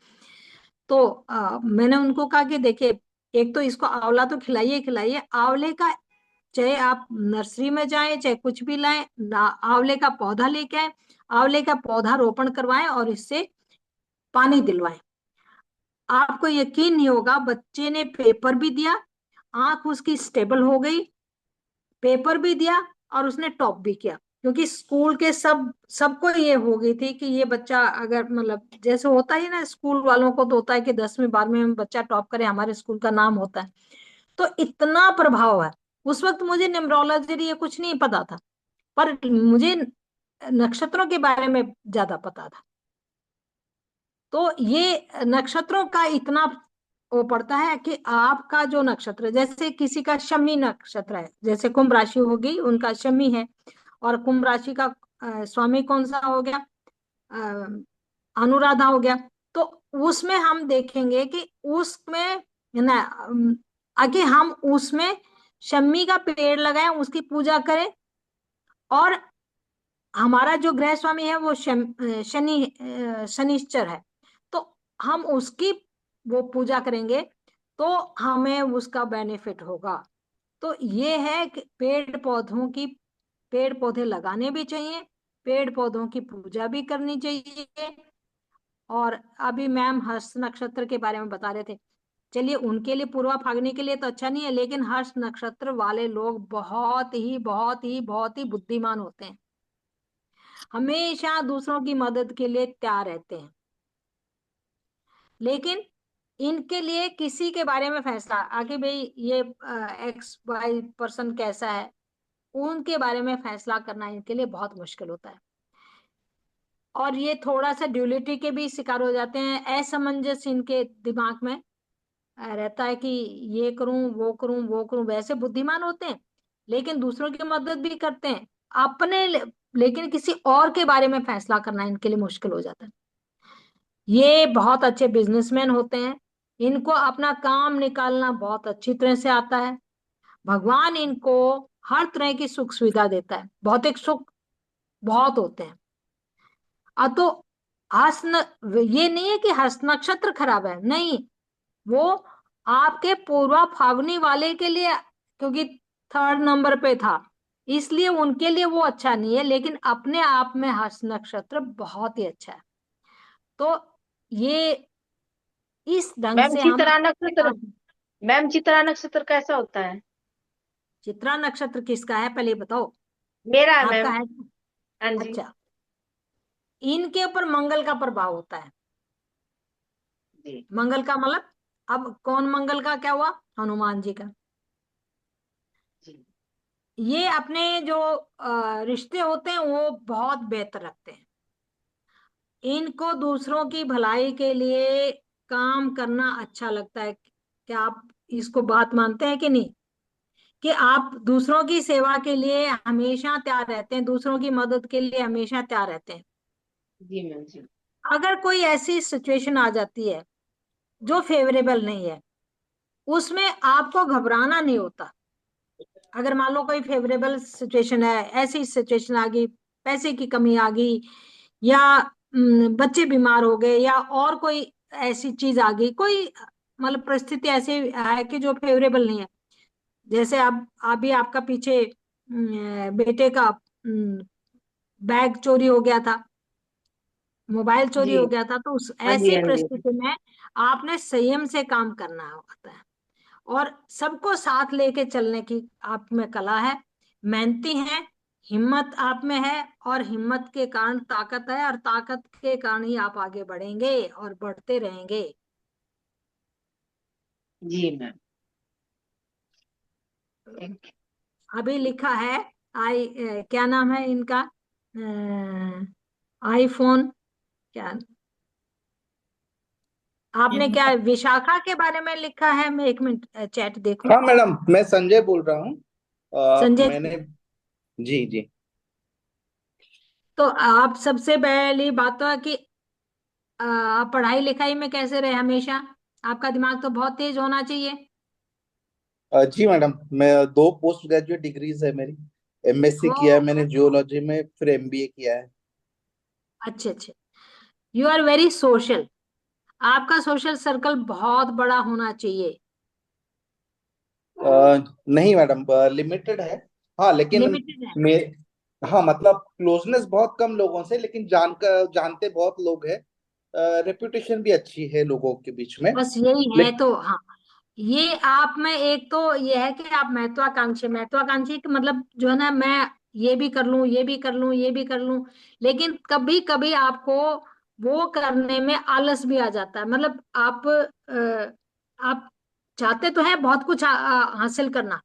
तो मैंने उनको कहा कि देखिए, एक तो इसको आंवला तो खिलाइए खिलाइए, आंवले का चाहे आप नर्सरी में जाएं चाहे कुछ भी लाएं, आंवले का पौधा लेके आए, आंवले का पौधा रोपण करवाएं और इससे पानी दिलवाएं। आपको यकीन नहीं होगा, बच्चे ने पेपर भी दिया, आंख उसकी स्टेबल हो गई, पेपर भी दिया और उसने टॉप भी किया। क्योंकि स्कूल के सबको ये हो गई थी कि ये बच्चा अगर, मतलब जैसे होता है ना, स्कूल वालों को तो होता है कि 10वीं 12वीं में बच्चा टॉप करे, हमारे स्कूल का नाम होता है। तो इतना प्रभाव है। उस वक्त मुझे न्यूमरोलॉजी ये कुछ नहीं पता था, पर मुझे नक्षत्रों के बारे में ज्यादा पता था। तो ये नक्षत्रों का इतना वो पड़ता है कि आपका जो नक्षत्र, जैसे किसी का शमी नक्षत्र है, जैसे कुंभ राशि होगी उनका शमी है, और कुंभ राशि का स्वामी कौन सा हो गया, अनुराधा हो गया। तो उसमें हम देखेंगे कि उसमें ना, आगे हम उसमें शम्मी का पेड़ लगाएं, उसकी पूजा करें। और हमारा जो गृह स्वामी है वो शनिश्चर है, तो हम उसकी वो पूजा करेंगे, तो हमें उसका बेनिफिट होगा। तो ये है कि पेड़ पौधे लगाने भी चाहिए, पेड़ पौधों की पूजा भी करनी चाहिए। और अभी मैम हर्ष नक्षत्र के बारे में बता रहे थे। चलिए, उनके लिए पूर्वा फागनी के लिए तो अच्छा नहीं है, लेकिन हर्ष नक्षत्र वाले लोग बहुत ही बहुत ही बहुत ही बुद्धिमान होते हैं, हमेशा दूसरों की मदद के लिए तैयार रहते हैं। लेकिन इनके लिए किसी के बारे में फैसला आगे भाई ये एक्स वाई पर्सन कैसा है, उनके बारे में फैसला करना इनके लिए बहुत मुश्किल होता है। और ये थोड़ा सा ड्यूलिटी के भी शिकार हो जाते हैं, असमंजस इनके दिमाग में रहता है कि ये करूं वो करूं वो करूं। वैसे बुद्धिमान होते हैं, लेकिन दूसरों की मदद भी करते हैं, लेकिन किसी और के बारे में फैसला करना इनके लिए मुश्किल हो जाता है। ये बहुत अच्छे बिजनेसमैन होते हैं, इनको अपना काम निकालना बहुत अच्छी तरह से आता है। भगवान इनको हर तरह की सुख सुविधा देता है, भौतिक सुख बहुत होते हैं। तो हस्त न ये नहीं है कि हस्त नक्षत्र खराब है, नहीं, वो आपके पूर्वा फागुनी वाले के लिए, क्योंकि थर्ड नंबर पे था, इसलिए उनके लिए वो अच्छा नहीं है, लेकिन अपने आप में हस्त नक्षत्र बहुत ही अच्छा है। तो ये इस ढंग
मैम
से हम
चित्रा
अपने
नक्षत्र,
काम।
मैम चित्रा नक्षत्र कैसा होता है?
चित्रा नक्षत्र किसका है पहले ये बताओ।
मेरा है
आपका
मैम।
है?
हाँ जी।
अच्छा, इनके ऊपर मंगल का प्रभाव होता है।
जी।
मंगल का मतलब, अब कौन मंगल का क्या हुआ, हनुमान जी का।
जी।
ये अपने जो रिश्ते होते हैं वो बहुत बेहतर रखते हैं। इनको दूसरों की भलाई के लिए काम करना अच्छा लगता है। क्या आप इसको बात मानते हैं कि नहीं, कि आप दूसरों की सेवा के लिए हमेशा तैयार रहते हैं, दूसरों की मदद के लिए हमेशा तैयार रहते हैं।
जी मैम जी।
अगर कोई ऐसी सिचुएशन आ जाती है जो फेवरेबल नहीं है, उसमें आपको घबराना नहीं होता। अगर मान लो कोई फेवरेबल सिचुएशन है, ऐसी सिचुएशन आ गई, पैसे की कमी आ गई, या बच्चे बीमार हो गए, या और कोई ऐसी चीज आ गई, कोई मतलब परिस्थिति ऐसी है कि जो फेवरेबल नहीं है। जैसे अब अभी आपका पीछे बेटे का बैग चोरी हो गया था, मोबाइल चोरी
जी।
हो गया था, तो उस
हाँ जी।
ऐसी
हाँ जी।
परिस्थिति में आपने संयम से काम करना होता है, और सबको साथ लेके चलने की आप में कला है, मेहनती है, हिम्मत आप में है, और हिम्मत के कारण ताकत है, और ताकत के कारण ही आप आगे बढ़ेंगे और बढ़ते रहेंगे।
जी मैम। थैंक
अभी लिखा है क्या नाम है इनका, आईफोन क्या, आपने क्या
यू।
विशाखा के बारे में लिखा है? मैं एक मिनट चैट देखूं।
हाँ मैडम, मैं संजय बोल रहा हूँ।
संजय
मैंने।
जी,
जी जी।
तो आप सबसे पहली बात तो है कि आप पढ़ाई लिखाई में कैसे रहे हमेशा, आपका दिमाग तो बहुत तेज होना चाहिए।
जी मैडम, मैं दो पोस्ट ग्रेजुएट डिग्रीज है मेरी। एमएससी
ओ,
किया है मैंने जियोलॉजी में, फिर एमबीए किया है।
अच्छे अच्छे। यू आर वेरी सोशल, आपका सोशल सर्कल बहुत बड़ा होना चाहिए।
नहीं मैडम, लिमिटेड है। हाँ लेकिन
लिमिटेड है,
मे हाँ मतलब क्लोजनेस बहुत कम लोगों से, लेकिन जानते बहुत लोग हैं। रेपुटेशन भी अच्छी है लोगों के बीच में।
बस यही है
लेकिन
तो। हाँ, ये आप में एक तो ये है कि आप महत्वाकांक्षी, महत्वाकांक्षी का मतलब जो है ना, मैं ये भी कर लूं, ये भी कर लूं, ये भी कर लूं, लेकिन कभी कभी आपको वो करने में आलस भी आ जाता है। मतलब आप चाहते तो हैं बहुत कुछ हासिल करना,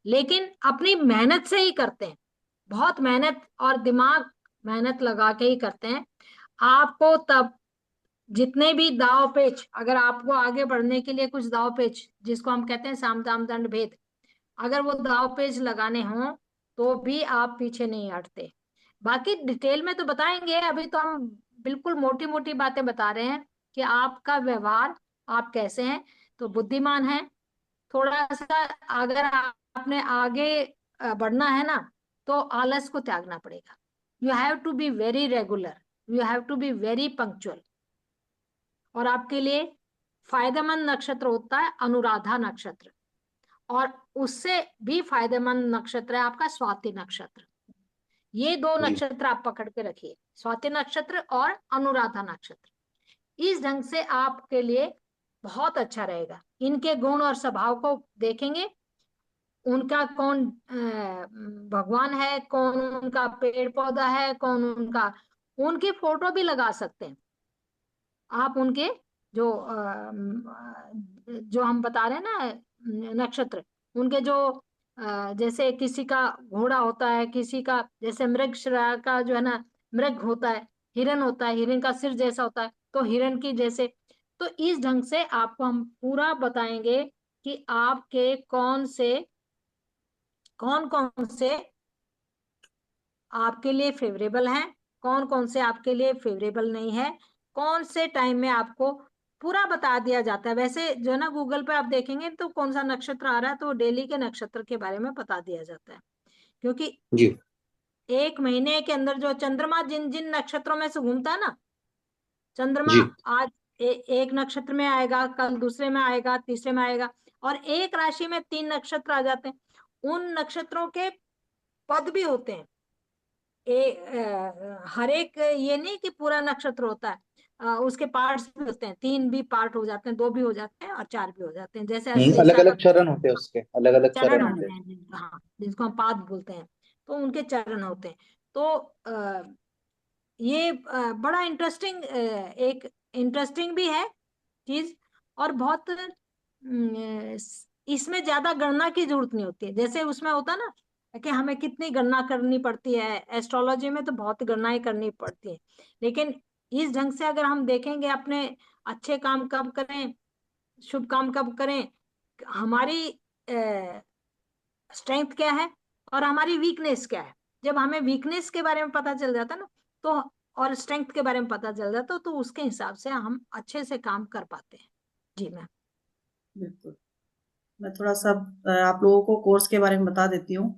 लेकिन अपनी मेहनत से ही करते हैं, बहुत मेहनत और दिमाग, मेहनत लगा के ही करते हैं। आपको तब जितने भी दाव पेच, अगर आपको आगे बढ़ने के लिए कुछ दाव पेच, जिसको हम कहते हैं साम दाम दंड भेद, अगर वो दाव पेच लगाने हों, तो भी आप पीछे नहीं हटते। बाकी डिटेल में तो बताएंगे, अभी तो हम बिल्कुल मोटी मोटी बातें बता रहे हैं कि आपका व्यवहार, आप कैसे हैं। तो बुद्धिमान है। थोड़ा सा अगर आपने आगे बढ़ना है ना, तो आलस को त्यागना पड़ेगा। You have to be very regular, you have to be very punctual. और आपके लिए फायदेमंद नक्षत्र होता है अनुराधा नक्षत्र, और उससे भी फायदेमंद नक्षत्र है आपका स्वाति नक्षत्र। ये दो
जी
नक्षत्र आप पकड़ के रखिए, स्वाति नक्षत्र और अनुराधा नक्षत्र। इस ढंग से आपके लिए बहुत अच्छा रहेगा। इनके गुण और स्वभाव को देखेंगे, उनका कौन भगवान है, कौन उनका पेड़ पौधा है, कौन उनका, उनकी फोटो भी लगा सकते हैं आप। उनके जो जो हम बता रहे हैं ना नक्षत्र, उनके जो जैसे किसी का घोड़ा होता है, किसी का जैसे मृगशिरा का जो है ना मृग होता है, हिरन होता है, हिरन का सिर जैसा होता है, तो हिरन की जैसे। तो इस ढंग से आपको हम पूरा बताएंगे कि आपके कौन कौन से आपके लिए फेवरेबल हैं, कौन कौन से आपके लिए फेवरेबल नहीं है, कौन से टाइम में आपको पूरा बता दिया जाता है। वैसे जो है ना गूगल पे आप देखेंगे तो कौन सा नक्षत्र आ रहा है, तो डेली के नक्षत्र के बारे में बता दिया जाता है। क्योंकि
जी
एक महीने के अंदर जो चंद्रमा जिन जिन नक्षत्रों में से घूमता है ना, चंद्रमा
जी
आज एक नक्षत्र में आएगा, कल दूसरे में आएगा, तीसरे में आएगा, और एक राशि में 3 नक्षत्र आ जाते हैं। उन नक्षत्रों के पद भी होते हैं। हर एक ये नहीं कि पूरा नक्षत्र होता है, उसके पार्ट्स भी होते हैं। 3 भी पार्ट हो जाते हैं, 2 भी हो जाते हैं, और 4 भी हो जाते हैं। जैसे
अलग
अश्लेषा का
अलग चरण होते हैं, उसके अलग अलग
चरण
चरण होते
होते
हैं।
हैं, हाँ, जिसको हम पाद बोलते हैं, तो उनके चरण होते हैं। तो ये बड़ा इंटरेस्टिंग, एक इंटरेस्टिंग भी है चीज, और बहुत इसमें ज्यादा गणना की जरूरत नहीं होती है। जैसे उसमें होता ना कि हमें कितनी गणना करनी पड़ती है, एस्ट्रोलॉजी में तो बहुत गणनाएं करनी पड़ती है। लेकिन इस ढंग से अगर हम देखेंगे अपने अच्छे काम कब करें, शुभ काम कब करें, हमारी स्ट्रेंथ क्या है और हमारी वीकनेस क्या है, जब हमें वीकनेस के बारे में पता चल जाता है ना, तो और स्ट्रेंथ के बारे में पता चल जाता है, तो उसके हिसाब से हम अच्छे से काम कर पाते हैं। जी मैम।
बिल्कुल। मैं थोड़ा सा आप लोगों को कोर्स के बारे में बता देती हूँ।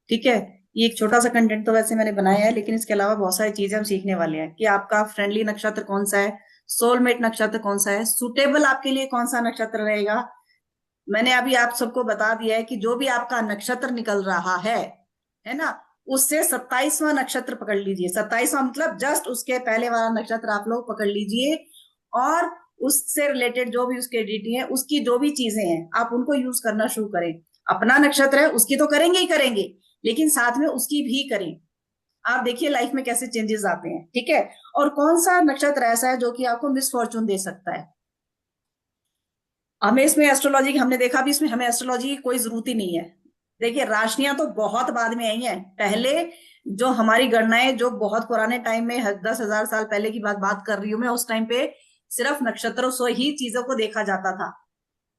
ठीक है, ये एक छोटा सा कंटेंट तो वैसे मैंने बनाया है, लेकिन इसके अलावा बहुत सारी चीजें हम सीखने वाले हैं कि आपका फ्रेंडली नक्षत्र कौन सा है, सोलमेट नक्षत्र कौन सा है, सुटेबल आपके लिए कौन सा नक्षत्र रहेगा। मैंने अभी आप सबको बता दिया है कि जो भी आपका नक्षत्र निकल रहा है ना, उससे 27वां नक्षत्र पकड़ लीजिए। 27वां मतलब जस्ट उसके पहले वाला नक्षत्र आप लोग पकड़ लीजिए, और उससे रिलेटेड जो भी उसके डिटी है, उसकी जो भी चीजें हैं, आप उनको यूज करना शुरू करें। अपना नक्षत्र है उसकी तो करेंगे ही करेंगे, लेकिन साथ में उसकी भी करें। आप देखिए लाइफ में कैसे चेंजेस आते हैं। ठीक है, और कौन सा नक्षत्र ऐसा है जो कि आपको मिसफॉर्चून दे सकता है। हमें इसमें एस्ट्रोलॉजी की हमने देखा भी, इसमें हमें एस्ट्रोलॉजी की कोई जरूरत ही नहीं है। देखिए राशियां तो बहुत बाद में आई हैं। पहले जो हमारी गणनाएं, जो बहुत पुराने टाइम में 10,000 साल पहले की बात कर रही हूँ मैं, उस टाइम पे सिर्फ नक्षत्रों से ही चीजों को देखा जाता था।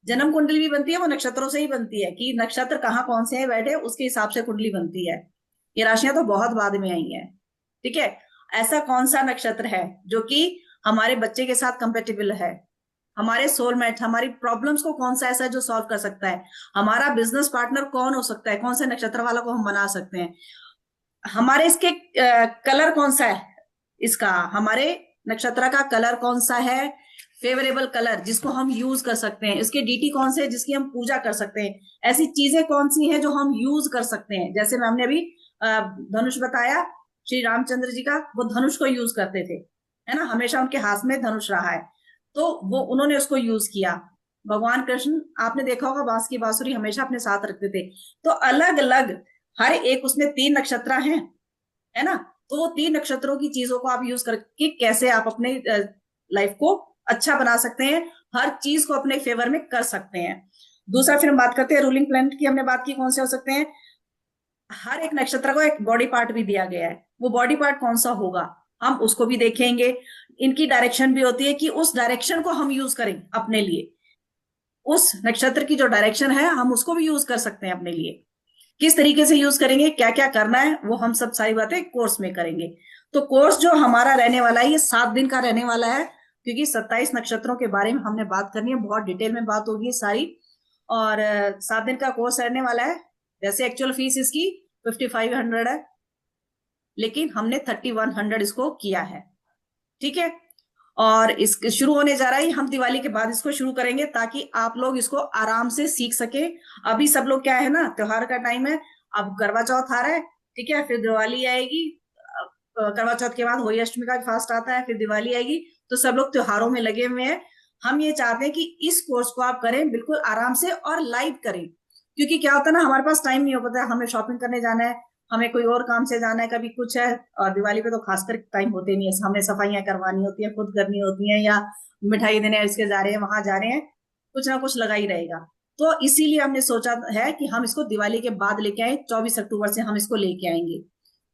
जन्म कुंडली भी बनती है वो नक्षत्रों से ही बनती है, कि नक्षत्र कहाँ कौन से हैं बैठे, उसके हिसाब से कुंडली बनती है। ये राशियां तो बहुत बाद में आई हैं। ठीक है, ऐसा कौन सा नक्षत्र है जो कि हमारे बच्चे के साथ कंपेटेबल है, हमारे सोलमेट, हमारी प्रॉब्लम्स को कौन सा ऐसा है जो सॉल्व कर सकता है, हमारा बिजनेस पार्टनर कौन हो सकता है, कौन से नक्षत्र वाला को हम बना सकते हैं, हमारे इसके कलर कौन सा है, इसका हमारे नक्षत्र का कलर कौन सा है, फेवरेबल कलर जिसको हम यूज कर सकते हैं, इसके डीटी कौन से है जिसकी हम पूजा कर सकते हैं, ऐसी चीजें कौन सी हैं जो हम यूज कर सकते हैं। जैसे मैम ने अभी धनुष बताया, श्री रामचंद्र जी का, वो धनुष को यूज करते थे, है ना, हमेशा उनके हाथ में धनुष रहा है, तो वो उन्होंने उसको यूज किया। भगवान कृष्ण आपने देखा होगा बांस की बांसुरी हमेशा अपने साथ रखते थे। तो अलग अलग हर एक उसमें 3 नक्षत्र हैं, है ना, तो वो 3 नक्षत्रों की चीजों को आप यूज करके कैसे आप अपने लाइफ को अच्छा बना सकते हैं, हर चीज को अपने फेवर में कर सकते हैं। दूसरा फिर हम बात करते हैं रूलिंग प्लैनेट की, हमने बात की कौन से हो सकते हैं। हर एक नक्षत्र को एक बॉडी पार्ट भी दिया गया है, वो बॉडी पार्ट कौन सा होगा हम उसको भी देखेंगे। इनकी डायरेक्शन भी होती है कि उस डायरेक्शन को हम यूज करें अपने लिए, उस नक्षत्र की जो डायरेक्शन है हम उसको भी यूज कर सकते हैं अपने लिए। किस तरीके से यूज करेंगे, क्या क्या करना है, वो हम सब सारी बातें कोर्स में करेंगे। तो कोर्स जो हमारा रहने वाला है ये 7 दिन का रहने वाला है। क्योंकि 27 नक्षत्रों के बारे में हमने बात करनी है, बहुत डिटेल में बात होगी सारी। और 7 दिन का कोर्स रहने वाला है। वैसे एक्चुअल फीस इसकी 5500 है, लेकिन हमने 3100 इसको किया है, ठीक है। और इस शुरू होने जा रहा है, हम दिवाली के बाद इसको शुरू करेंगे ताकि आप लोग इसको आराम से सीख सके। अभी सब लोग क्या है ना, त्योहार का टाइम है, अब करवा चौथ आ रहा है, ठीक है, फिर दिवाली आएगी, करवा चौथ के बाद होली अष्टमी का फास्ट आता है, फिर दिवाली आएगी, तो सब लोग त्योहारों में लगे हुए हैं। हम ये चाहते हैं कि इस कोर्स को आप करें बिल्कुल आराम से और लाइव करें, क्योंकि क्या होता है ना, हमारे पास टाइम नहीं हो पाता है, हमें शॉपिंग करने जाना है, हमें कोई और काम से जाना है, कभी कुछ है, और दिवाली पे तो खासकर टाइम होते नहीं है, हमें सफाइयां करवानी होती है, खुद करनी होती है, या मिठाई देने इसके जा रहे हैं, वहां जा रहे हैं, कुछ ना कुछ लगा ही रहेगा। तो इसीलिए हमने सोचा है कि हम इसको दिवाली के बाद लेके आए, 24 अक्टूबर से हम इसको लेके आएंगे।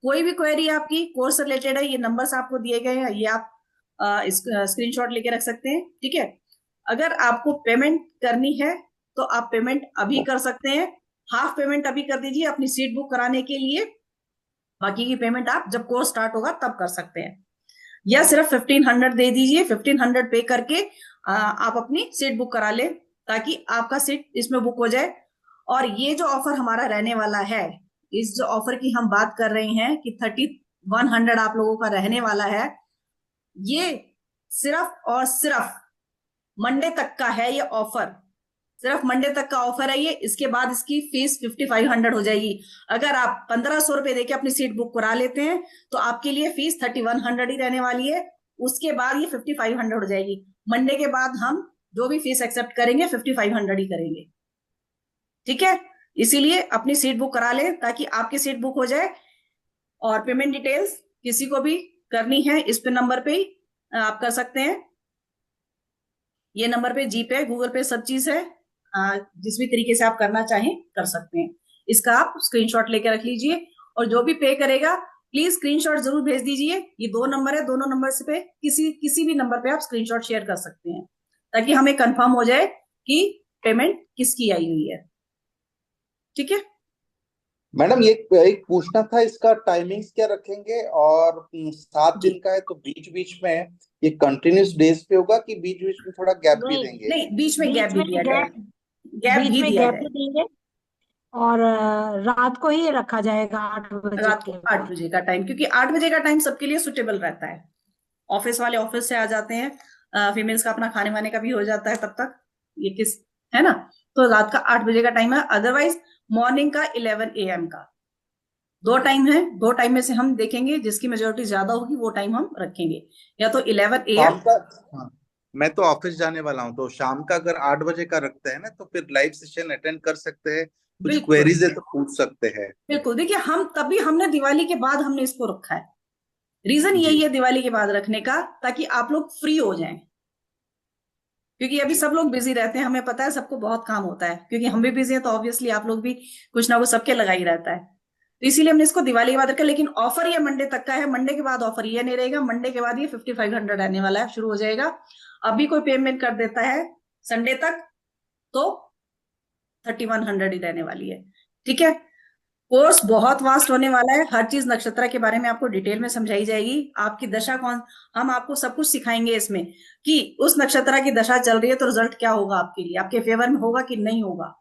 कोई भी क्वेरी आपकी कोर्स से रिलेटेड है, ये नंबर्स आपको दिए गए हैं, ये आप स्क्रीनशॉट लेके रख सकते हैं, ठीक है। अगर आपको पेमेंट करनी है तो आप पेमेंट अभी कर सकते हैं, हाफ पेमेंट अभी कर दीजिए अपनी सीट बुक कराने के लिए, बाकी की पेमेंट आप जब कोर्स स्टार्ट होगा तब कर सकते हैं, या सिर्फ 1500 दे दीजिए, 1500 पे करके आप अपनी सीट बुक करा ले, ताकि आपका सीट इसमें बुक हो जाए। और ये जो ऑफर हमारा रहने वाला है, इस जो ऑफर की हम बात कर रहे हैं कि 3100 आप लोगों का रहने वाला है, ये सिर्फ और सिर्फ मंडे तक का है, ये ऑफर सिर्फ मंडे तक का ऑफर है ये। इसके बाद इसकी फीस 5500 हो जाएगी। अगर आप 1500 रुपए देके अपनी सीट बुक करा लेते हैं तो आपके लिए फीस 3100 ही रहने वाली है, उसके बाद ये 5500 हो जाएगी। मंडे के बाद हम जो भी फीस एक्सेप्ट करेंगे 5500 ही करेंगे, ठीक है। इसीलिए अपनी सीट बुक करा ले ताकि आपकी सीट बुक हो जाए। और पेमेंट डिटेल्स किसी को भी करनी है इस पे नंबर पे ही आप कर सकते हैं, ये नंबर पे जीपे गूगल पे सब चीज है, जिस भी तरीके से आप करना चाहें कर सकते हैं। इसका आप स्क्रीनशॉट लेकर रख लीजिए, और जो भी पे करेगा प्लीज स्क्रीनशॉट जरूर भेज दीजिए। ये 2 नंबर है, दोनों नंबर से पे किसी भी नंबर पे आप स्क्रीनशॉट शेयर कर सकते हैं, ताकि हमें कंफर्म हो जाए कि पेमेंट किसकी आई हुई है, ठीक है।
मैडम ये एक पूछना था, इसका टाइमिंग्स क्या रखेंगे? और 7
जी।
दिन का है तो बीच बीच में ये कंटिन्यूस डेज पे होगा कि बीच बीच में थोड़ा गैप भी
नहीं,
देंगे?
नहीं, बीच में गैप भी दिया
गैप
जाएगा, गैप
बीच
भी
में
दिया
गैप भी
जाएगा।
देंगे, और रात को ही रखा जाएगा 8 बजे
रात को
के
8
बाद।
बजे का टाइम, क्योंकि 8 बजे का टाइम सबके लिए सुटेबल रहता है। ऑफिस वाले ऑफिस से आ जाते हैं, फीमेल्स का अपना खाने वाने का भी हो जाता है तब तक, ये किस है ना। तो रात का 8 बजे का टाइम है, अदरवाइज मॉर्निंग का 11 AM का, 2 टाइम है। 2 टाइम में से हम देखेंगे जिसकी मेजोरिटी ज्यादा होगी वो टाइम हम रखेंगे, या तो 11 AM।
शाम का, हाँ, मैं तो ऑफिस जाने वाला हूँ, तो शाम का अगर 8 बजे का रखते हैं ना तो फिर लाइव सेशन अटेंड कर सकते हैं, कुछ
बिल्कुल
क्वेरीज है तो पूछ सकते हैं।
बिल्कुल, देखिए हम तभी हमने दिवाली के बाद हमने इसको रखा है, रीजन
जी
यही है दिवाली के बाद रखने का, ताकि आप लोग फ्री हो जाएं, क्योंकि अभी
जी
सब लोग बिजी रहते हैं, हमें पता है सबको बहुत काम होता है, क्योंकि हम भी बिजी हैं तो ऑब्वियसली आप लोग भी कुछ ना कुछ सबके लगा ही रहता है, तो इसीलिए हमने इसको दिवाली के बाद रखा। लेकिन ऑफर ये मंडे तक का है, मंडे के बाद ऑफर ये नहीं रहेगा, मंडे के बाद ये 5500 रहने वाला है, शुरू हो जाएगा। अभी कोई पेमेंट कर देता है संडे तक तो 3100 ही रहने वाली है, ठीक है। कोर्स बहुत वास्ट होने वाला है, हर चीज नक्षत्र के बारे में आपको डिटेल में समझाई जाएगी, आपकी दशा कौन, हम आपको सब कुछ सिखाएंगे इसमें कि उस नक्षत्र की दशा चल रही है तो रिजल्ट क्या होगा आपके लिए, आपके फेवर में होगा कि नहीं होगा,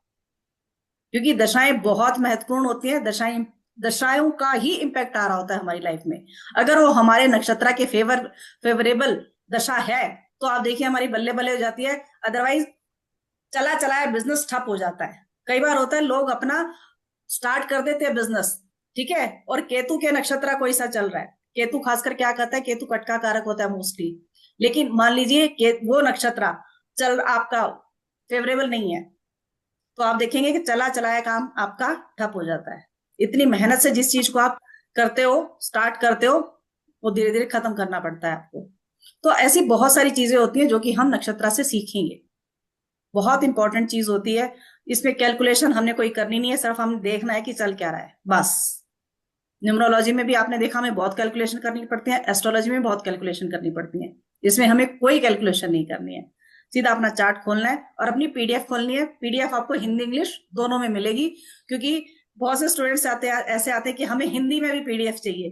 क्योंकि दशाएं बहुत महत्वपूर्ण होती है। दशाओं का ही इम्पैक्ट आ रहा होता है हमारी लाइफ में। अगर वो हमारे नक्षत्र के फेवरेबल दशा है तो आप देखिए हमारी बल्ले बल्ले हो जाती है, अदरवाइज चला चलाया बिजनेस ठप हो जाता है। कई बार होता है लोग अपना स्टार्ट कर देते हैं बिजनेस, ठीक है, और केतु के नक्षत्र कोई सा चल रहा है, केतु खासकर क्या करता है, केतु कटका कारक होता है मोस्टली, लेकिन मान लीजिए वो नक्षत्र चल आपका फेवरेबल नहीं है, तो आप देखेंगे कि चला चलाया काम आपका ठप हो जाता है। इतनी मेहनत से जिस चीज को आप करते हो, स्टार्ट करते हो, वो धीरे धीरे खत्म करना पड़ता है आपको। तो ऐसी बहुत सारी चीजें होती हैं जो कि हम नक्षत्र से सीखेंगे, बहुत इंपॉर्टेंट चीज होती है। इसमें कैलकुलेशन हमने कोई करनी नहीं है, सिर्फ हम देखना है कि चल क्या रहा है बस। न्यूमरोलॉजी में भी आपने देखा हमें बहुत कैलकुलेशन करनी पड़ती है, एस्ट्रोलॉजी में बहुत कैलकुलेशन करनी पड़ती है, इसमें हमें कोई कैलकुलेशन नहीं करनी है, सीधा अपना चार्ट खोलना है और अपनी पीडीएफ खोलनी है। पीडीएफ आपको हिंदी इंग्लिश दोनों में मिलेगी, क्योंकि बहुत से स्टूडेंट्स ऐसे आते हैं कि हमें हिंदी में भी पीडीएफ चाहिए,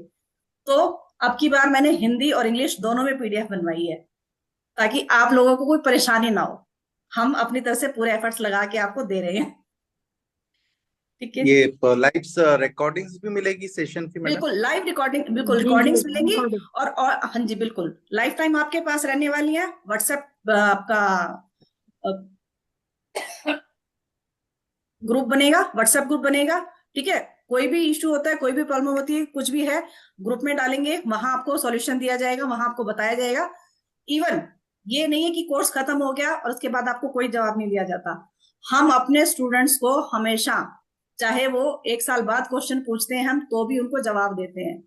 तो अब की बार मैंने हिंदी और इंग्लिश दोनों में पीडीएफ बनवाई है, ताकि आप लोगों को कोई परेशानी ना हो। हम अपनी तरफ से पूरे एफर्ट्स लगा के आपको दे रहे हैं। ठीक है जी।
ये लाइव रिकॉर्डिंग्स भी मिलेगी सेशन की मैडम?
बिल्कुल लाइव रिकॉर्डिंग, बिल्कुल
जी जी
रिकॉर्डिंग्स मिलेंगी।
रिकॉर्डिंग।
और हाँ जी बिल्कुल लाइफ टाइम आपके पास रहने वाली है। व्हाट्सएप आपका ग्रुप बनेगा, व्हाट्सएप ग्रुप बनेगा। ठीक है, कोई भी इश्यू होता है, कोई भी प्रॉब्लम होती है, कुछ भी है, ग्रुप में डालेंगे, वहां आपको सॉल्यूशन दिया जाएगा, वहां आपको बताया जाएगा। इवन ये नहीं है कि कोर्स खत्म हो गया और उसके बाद आपको कोई जवाब नहीं दिया जाता। हम अपने स्टूडेंट्स को हमेशा, चाहे वो 1 साल बाद क्वेश्चन पूछते हैं हम, तो भी उनको जवाब देते हैं।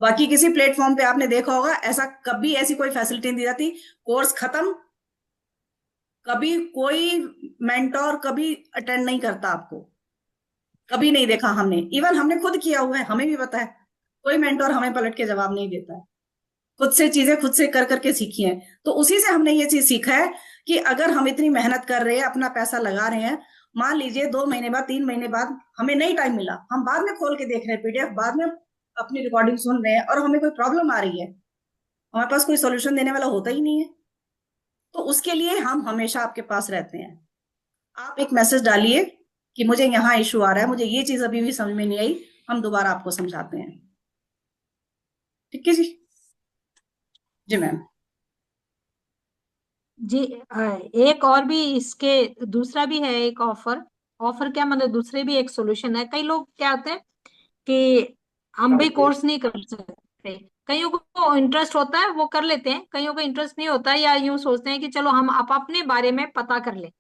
बाकी किसी प्लेटफॉर्म पे आपने देखा होगा ऐसा, कभी ऐसी कोई फैसिलिटी नहीं दी जाती। कोर्स खत्म, कभी कोई मेंटोर कभी अटेंड नहीं करता आपको, कभी नहीं देखा हमने। इवन हमने खुद किया हुआ है, हमें भी पता है, कोई मेंटोर हमें पलट के जवाब नहीं देता है। खुद से चीजें खुद से कर करके सीखी हैं। तो उसी से हमने ये चीज सीखा है कि अगर हम इतनी मेहनत कर रहे हैं, अपना पैसा लगा रहे हैं, मान लीजिए 2 महीने बाद, 3 महीने बाद हमें नहीं टाइम मिला, हम बाद में खोल के देख रहे हैं पीडीएफ, बाद में अपनी रिकॉर्डिंग सुन रहे हैं और हमें कोई प्रॉब्लम आ रही है, हमारे पास कोई सोल्यूशन देने वाला होता ही नहीं है, तो उसके लिए हम हमेशा आपके पास रहते हैं। आप एक मैसेज डालिए कि मुझे यहाँ इशू आ रहा है, मुझे ये चीज अभी भी समझ में नहीं आई, हम दोबारा आपको समझाते हैं। ठीक है जी। जी मैम।
जी एक और भी इसके दूसरा भी है एक ऑफर। ऑफर क्या मतलब दूसरे भी एक सॉल्यूशन है। कई लोग क्या होते हैं कि हम भी कोर्स नहीं कर सकते, कईयों को इंटरेस्ट होता है वो कर लेते हैं, कईयों को इंटरेस्ट नहीं होता है, या यूं सोचते हैं कि चलो हम आप अपने बारे में पता कर ले,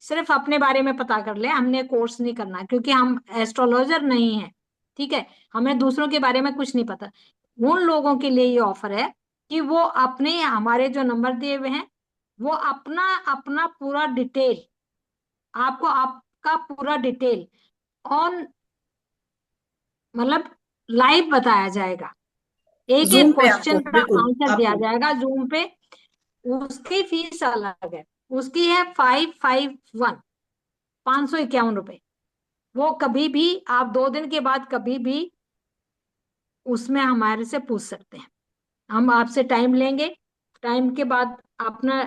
सिर्फ अपने बारे में पता कर ले, हमने कोर्स नहीं करना क्योंकि हम एस्ट्रोलॉजर नहीं है। ठीक है, हमें दूसरों के बारे में कुछ नहीं पता। उन लोगों के लिए ये ऑफर है कि वो अपने हमारे जो नंबर दिए हुए हैं वो अपना अपना पूरा डिटेल, आपको आपका पूरा डिटेल ऑन मतलब लाइव बताया जाएगा, एक एक
जूम पे आपको
क्वेश्चन का
बिल्कुल
आंसर दिया
आपको
जाएगा जूम पे। उसकी फीस अलग है, उसकी है 551, ₹551। वो कभी भी आप 2 दिन के बाद कभी भी उसमें हमारे से पूछ सकते हैं। हम आपसे टाइम लेंगे, टाइम के बाद अपना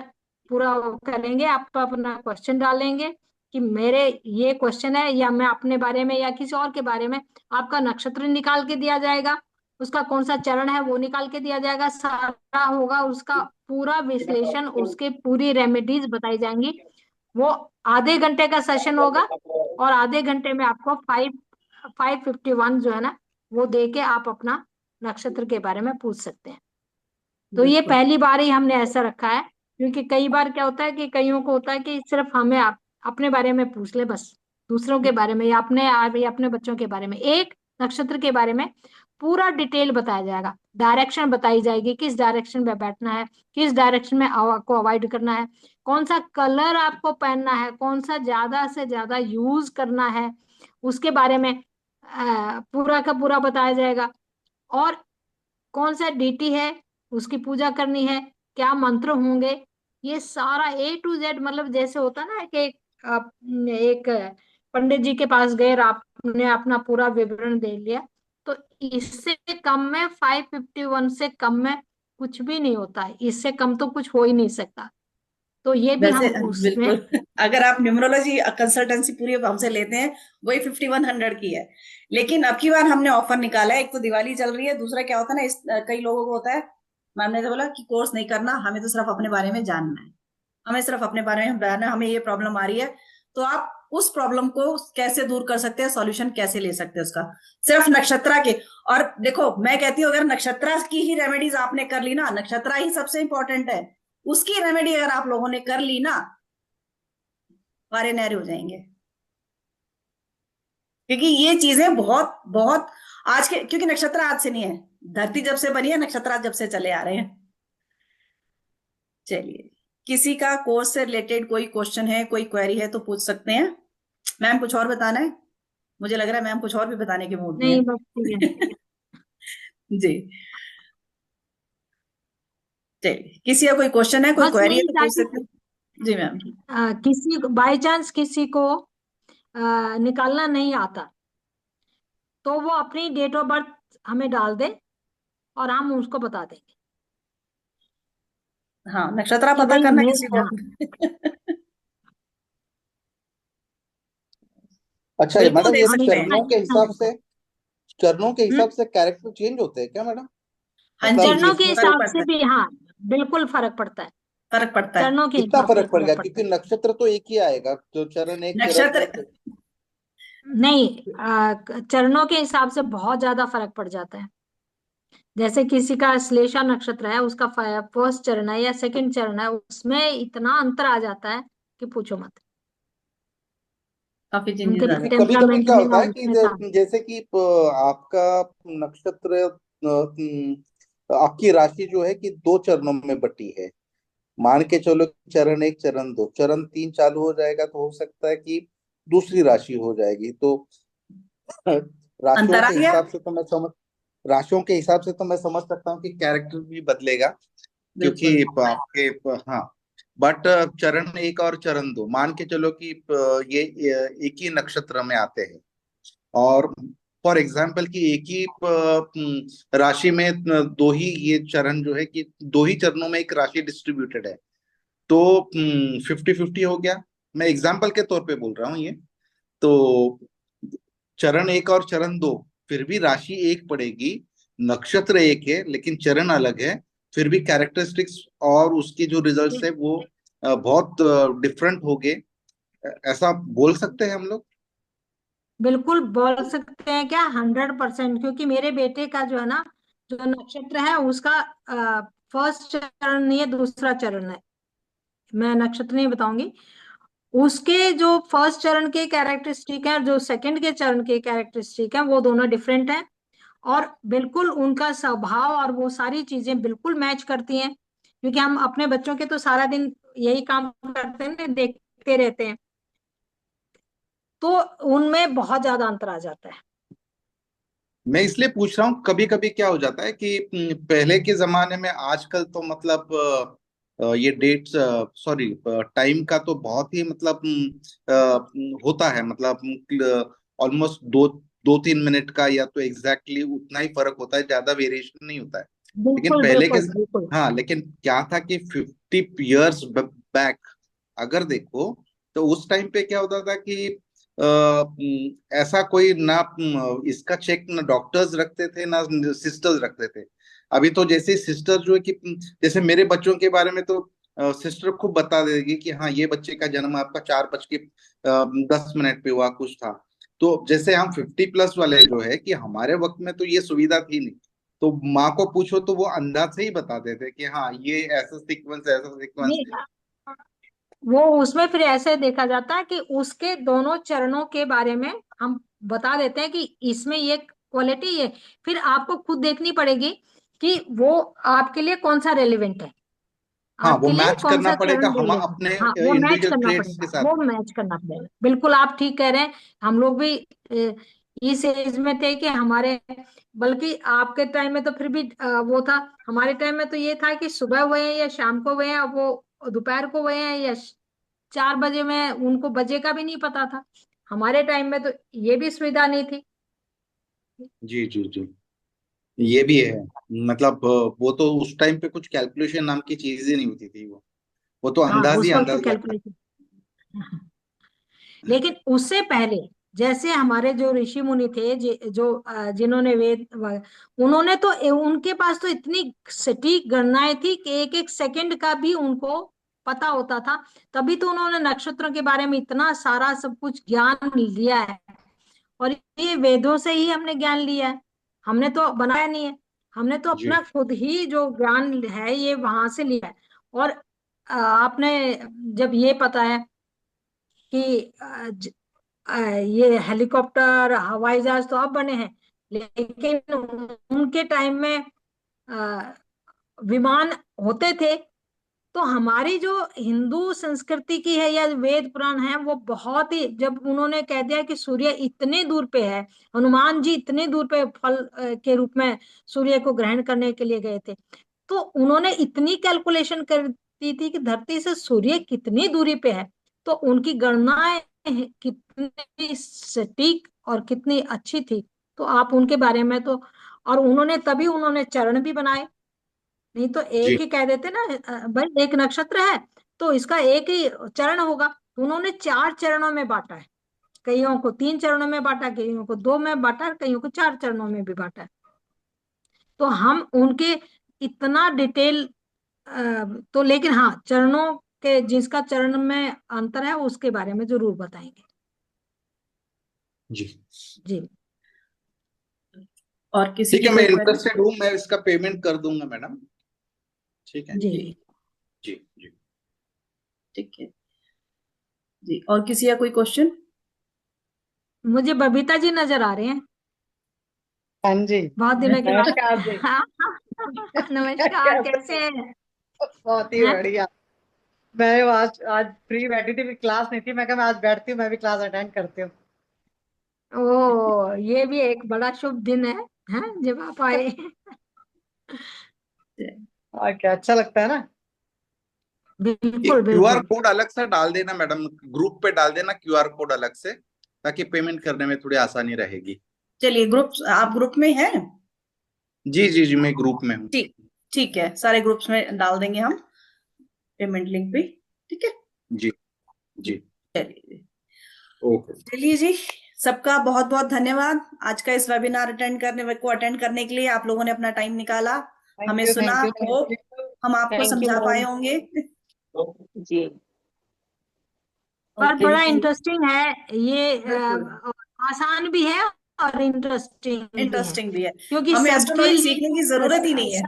पूरा वो करेंगे, आप अपना क्वेश्चन डालेंगे कि मेरे ये क्वेश्चन है, या मैं अपने बारे में या किसी और के बारे में, आपका नक्षत्र निकाल के दिया जाएगा, उसका कौन सा चरण है वो निकाल के दिया जाएगा, सारा होगा उसका पूरा विश्लेषण, उसके पूरी रेमेडीज बताई जाएंगी। वो आधे घंटे का सेशन होगा और आधे घंटे में आपको 551 जो है ना वो दे के आप अपना नक्षत्र के बारे में पूछ सकते हैं। तो ये
बिल्कुल।
पहली बार ही हमने ऐसा रखा है, क्योंकि कई बार क्या होता है कि कईयों को होता है कि सिर्फ हमें अपने बारे में पूछ ले बस, दूसरों के बारे में या अपने बच्चों के बारे में, एक नक्षत्र के बारे में पूरा डिटेल बताया जाएगा, डायरेक्शन बताई जाएगी, किस डायरेक्शन में बैठना है, किस डायरेक्शन में आपको अवॉइड करना है, कौन सा कलर आपको पहनना है, कौन सा ज्यादा से ज्यादा यूज करना है, उसके बारे में पूरा का पूरा बताया जाएगा। और कौन सा डीटी है उसकी पूजा करनी है, क्या मंत्र होंगे, ये सारा A to Z, मतलब जैसे होता ना कि आप एक पंडित जी के पास गए और आपने अपना पूरा विवरण दे लिया, तो इससे कम में 551 से कम में कुछ भी नहीं होता है, इससे कम तो कुछ हो ही नहीं सकता। तो ये भी
वैसे
हम उसमें
बिल्कुल अगर आप न्यूमरोलॉजी कंसल्टेंसी पूरी हमसे लेते हैं, वही 5100 की है। लेकिन अब की बार हमने ऑफर निकाला है, एक तो दिवाली चल रही है, दूसरा क्या होता है ना, कई लोगों को होता है, मैम ने तो बोला कि कोर्स नहीं करना, हमें तो सिर्फ अपने बारे में जानना है, हमें सिर्फ अपने बारे में जानना है, हमें ये प्रॉब्लम आ रही है। तो आप उस प्रॉब्लम को कैसे दूर कर सकते हैं, सॉल्यूशन कैसे ले सकते हैं उसका, सिर्फ नक्षत्रा के। और देखो मैं कहती हूँ, अगर नक्षत्रा की ही रेमेडीज आपने कर ली ना, नक्षत्रा ही सबसे इंपॉर्टेंट है, उसकी रेमेडी अगर आप लोगों ने कर ली ना, सारे नहरे हो जाएंगे। क्योंकि ये चीजें बहुत बहुत आज के, क्योंकि नक्षत्र आज से नहीं है, धरती जब से बनी है, नक्षत्र आज जब से चले आ रहे हैं। चलिए, किसी का कोर्स से रिलेटेड कोई क्वेश्चन है, कोई क्वेरी है तो पूछ सकते हैं। मैम कुछ और बताना है? मुझे लग रहा है मैम कुछ और भी बताने के मूड में
नहीं,
है।
बस ठीक है।
जी, चलिए, किसी का कोई क्वेश्चन है, कोई
बस
क्वेरी है
यही
तो
था
पूछ
कि
सकते हैं। जी मैम।
किसी बाई चांस किसी को निकालना नहीं आता तो वो अपनी डेट ऑफ बर्थ हमें डाल दे और हम उसको बता देंगे।
हाँ, नक्षत्र
कि
पता
भाई
करना
मैं,
किसी को।
हाँ
अच्छा ये
बिल्कुल
मैडम,
दे
ये
सकते
हमेशा
हैं।
अच्छा रहता है।
चरणों के
हम्म।
हिसाब से कैरेक्टर चेंज होते हैं क्या मैडम?
हाँ जी
मतलब
जी,
चरणों के
फर्क
हिसाब
पड़ता
से
है।
भी, हाँ, बिल्कुल फर्क पड़ता है।
फर्क पड़ता है।
चरणों के
कितना
हिसाब से
फर्क पड़ेगा?
फर्क पड़ता
क्योंकि
है।
नक्षत्र तो एक ही आएगा, तो चरण एक चरण दो
नक्षत्र।
तो।
नहीं, चरणों के हिसाब से बहुत ज्यादा फर्क पड़ जाता है। जैसे किसी का श्लेषा नक्षत्र है, उसका फर्स्ट चरण है या सेकंड चरण है, उसमें इतना अंतर आ जाता है कि पूछो मत।
काफी
उनके
चेंजेस आ जाते
कभी कभी
टेम्परामेंट
क्या
में
होता है
और
कि
उसमें था।
जैसे कि आपका नक्षत्र, आपकी राशि जो है कि दो चरणों में बटी है। मान के चलो कि चरण एक चरण दो, चरण तीन चालू हो जाएगा तो हो सकता है कि दूसरी राशि हो जाएगी। तो
हैं।
राशियों
अंतर आ
के
गया।
हिसाब से तो मैं समझ राशियों के हिसाब से तो मैं समझ सकता हूँ कि कैरेक्टर भी बदलेगा। क्योंकि
बिल्कुल।
आपके हाँ, बट चरण एक और चरण दो मान के चलो कि ये एक ही नक्षत्र में आते हैं। और फॉर एग्जाम्पल कि एक ही राशि में दो ही ये चरण जो है कि दो ही चरणों में एक राशि डिस्ट्रीब्यूटेड है। तो 50-50 हो गया। मैं एग्जाम्पल के तौर पे बोल रहा हूँ ये। तो चरण एक और चरण दो, फिर भी राशि एक पड़ेगी। नक्षत्र एक है लेकिन चरण अलग है। फिर भी कैरेक्टरिस्टिक्स और उसकी जो रिजल्ट्स है वो बहुत डिफरेंट हो गए। ऐसा बोल सकते हैं हम लोग।
बिल्कुल बोल सकते हैं क्या, 100%। क्योंकि मेरे बेटे का जो है ना, जो नक्षत्र है उसका फर्स्ट चरण नहीं है, दूसरा चरण है। मैं नक्षत्र नहीं बताऊंगी। उसके जो फर्स्ट चरण के कैरेक्टरिस्टिक है और जो सेकंड के चरण के कैरेक्टरिस्टिक है, वो दोनों डिफरेंट हैं। और बिल्कुल उनका स्वभाव और वो सारी चीजें बिल्कुल मैच करती हैं। क्योंकि हम अपने बच्चों के तो सारा दिन यही काम करते हैं ना, देखते रहते हैं। तो उनमें बहुत ज्यादा अंतर आ जाता है।
मैं इसलिए पूछ रहा हूँ, कभी कभी क्या हो जाता है कि पहले के जमाने में, आजकल तो मतलब ये डेट्स, सॉरी, टाइम का तो बहुत ही मतलब होता है, मतलब ऑलमोस्ट दो 2-3 मिनट का, या तो एग्जैक्टली उतना ही फर्क होता है, ज्यादा वेरिएशन नहीं होता है। लेकिन
बिल्कुल
पहले के,
बिल्कुल बिल्कुल।
हाँ, लेकिन क्या था कि 50 ईयर्स बैक अगर देखो, तो उस टाइम पे क्या होता था कि ऐसा कोई ना इसका चेक ना डॉक्टर्स रखते थे ना सिस्टर्स रखते थे। अभी तो जैसे सिस्टर जो है कि जैसे मेरे बच्चों के बारे में तो सिस्टर खूब बता देगी कि हाँ ये बच्चे का जन्म आपका 4:10 पे हुआ, कुछ था। तो जैसे हम 50+ वाले जो है कि हमारे वक्त में तो ये सुविधा थी नहीं। तो माँ को पूछो तो वो अंदाज से ही बताते थे कि हाँ ये ऐसा सीक्वेंस, ऐसा सीक्वेंस।
नहीं, वो उसमें फिर ऐसे देखा जाता है कि उसके दोनों चरणों के बारे में हम बता देते हैं कि इसमें ये क्वालिटी ये। फिर आपको खुद देखनी पड़ेगी कि वो आपके लिए कौन सा रेलिवेंट है,
हाँ, वो
आपके लिए
मैच
कौन
करना
सा
पड़ेगा
चरण
हम
रेलिवेंट है।
अपने
हाँ, वो मैच
इंडिविजुअल
करना
ट्रेड्स के
पड़ेगा,
साथ
वो
में।
मैच करना पड़ेगा। बिल्कुल आप ठीक कह रहे हैं। हम लोग भी इस एज में थे कि हमारे, बल्कि आपके टाइम में तो फिर भी वो था। हमारे टाइम में तो ये था कि सुबह हुए हैं या शाम को हुए हैं, अब वो दोपहर को हुए हैं या 4 बजे में, उनको बजे का भी नहीं पता था। हमारे टाइम में तो ये भी सुविधा नहीं थी।
जी जी जी, ये भी है। मतलब वो तो उस टाइम पे कुछ कैलकुलेशन नाम की चीज ही नहीं होती थी। वो तो
हाँ,
अंदाज ही
उस वक्त तो
अंदाज लगता है।
कैलकुलेशन। लेकिन उससे पहले, जैसे हमारे जो ऋषि मुनि थे, जो जिन्होंने वेद उन्होंने तो, उनके पास तो इतनी सटीक गणनाएं थी कि एक एक सेकंड का भी उनको पता होता था। तभी तो उन्होंने नक्षत्रों के बारे में इतना सारा सब कुछ ज्ञान लिया है। और ये वेदों से ही हमने ज्ञान लिया है, हमने तो बनाया नहीं है। हमने तो
जी
अपना खुद ही जो ज्ञान है ये वहां से लिया है। और आपने जब ये पता है कि ये हेलीकॉप्टर हवाई जहाज तो अब बने हैं, लेकिन उनके टाइम में अ, विमान होते थे। तो हमारी जो हिंदू संस्कृति की है या वेद पुराण है, वो बहुत ही, जब उन्होंने कह दिया कि सूर्य इतने दूर पे है, हनुमान जी इतने दूर पे फल के रूप में सूर्य को ग्रहण करने के लिए गए थे, तो उन्होंने इतनी कैलकुलेशन कर दी थी कि धरती से सूर्य कितनी दूरी पे है। तो उनकी गणनाएं कितनी सटीक और कितनी अच्छी थी। तो आप उनके बारे में तो, और उन्होंने तभी उन्होंने चरण भी बनाए। नहीं तो
जी
एक ही कह देते ना, भाई एक नक्षत्र है तो इसका एक ही चरण होगा। तो उन्होंने 4 चरणों में बांटा है, कईयों को 3 चरणों में बांटा, कईयों को 2 में बांटा, कईयों को 4 चरणों में भी बांटा है। तो हम उनके इतना डिटेल तो, लेकिन हाँ चरणों के जिसका चरण में अंतर है उसके बारे में जरूर बताएंगे।
जी
जी
और किसी
ठीक
की
है, मैं
कोई क्वेरी?
इंटरेस्टेड हूँ, मैं इसका पेमेंट कर दूंगा मैडम। ठीक है
जी
जी
जी जी।
ठीक है जी। और किसी का कोई क्वेश्चन?
मुझे बबीता जी नजर आ रहे हैं
हाँ जी।
बहुत दिनों के बाद।
नमस्कार जी।
नमस्कार, कैसे हैं?
बहुत ही
हैं?
बढ़िया। मैं आज आज फ्री बैठी थी, क्लास नहीं थी, मैं कहा मैं आज बैठती हूँ, मैं भी क्लास अटेंड करती हूँ।
ओ, ये भी एक बड़ा शुभ दिन है, हैं, जब आप आए।
और क्या अच्छा लगता है ना।
बिल्कुल
क्यूआर
बिल्कुल।
कोड अलग से डाल देना मैडम, ग्रुप पे डाल देना क्यूआर कोड अलग से, ताकि पेमेंट करने में थोड़ी आसानी रहेगी।
चलिए, ग्रुप, आप ग्रुप में हैं?
जी जी जी, मैं ग्रुप में हूँ।
ठीक, ठीक है, सारे ग्रुप्स में डाल देंगे हम पेमेंट लिंक भी। ठीक है,
जी जी
चलिए
ओके।
चलिए जी, सबका बहुत बहुत धन्यवाद आज का इस वेबिनार अटेंड करने के लिए। आप लोगों ने अपना टाइम निकाला,
थैंक
हमें
यू
सुना।
Thank you thank
hope
you.
हम आपको
थैंक यू
समझा पाए
मैम।
होंगे।
जी
और
ओके
बड़ा
जी,
इंटरेस्टिंग है ये,
बिल्कुल
आसान भी है और इंटरेस्टिंग भी है,
इंटरेस्टिंग भी है।
क्योंकि
हमें
सबके
एस्ट्रोलॉजी
लिए
सीखने की जरूरत ही नहीं है।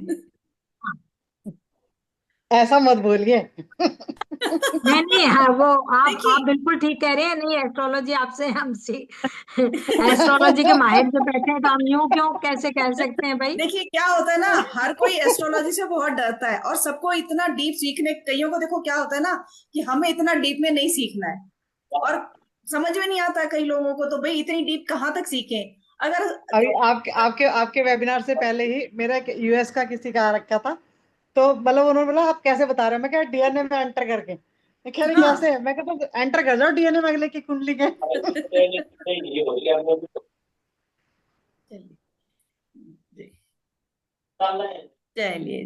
ऐसा मत बोलिए।
नहीं नहीं, हाँ वो आप
देखिए,
बिल्कुल ठीक कह रहे हैं। नहीं, एस्ट्रोलॉजी आपसे हम एस्ट्रोलॉजी के माहिर जो बैठे हैं, तो हम यूं क्यों कैसे कह सकते हैं भाई।
देखिए क्या होता है ना, हर कोई एस्ट्रोलॉजी से बहुत डरता है, और सबको इतना डीप सीखने, कईयों को देखो क्या होता है ना कि हमें इतना डीप में नहीं सीखना है, और समझ में नहीं आता है कई लोगों को, तो भाई इतनी डीप कहाँ तक सीखें? अगर
अभी आपके आपके आपके वेबिनार से पहले ही मेरा यूएस का किसी का आ रखा था, तो मतलब उन्होंने बोला आप कैसे बता रहे हो, मैं क्या डीएनए में एंटर करके। मैं कह रही
हाँ
कैसे, मैं कहता तो एंटर कर जाओ डीएनए में अगले की कुंडली के।
चलिए चलिए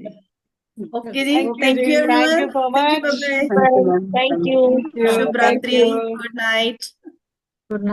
जी, ओके जी,
थैंक यू
थैंक यू
जी, thank
everyone,
you so
thank you,
much.
Bye bye,
thank you ma'am. Thank you.
Thank you
शुभ
थैंक
रात्रि,
यू।
Good night.
गुड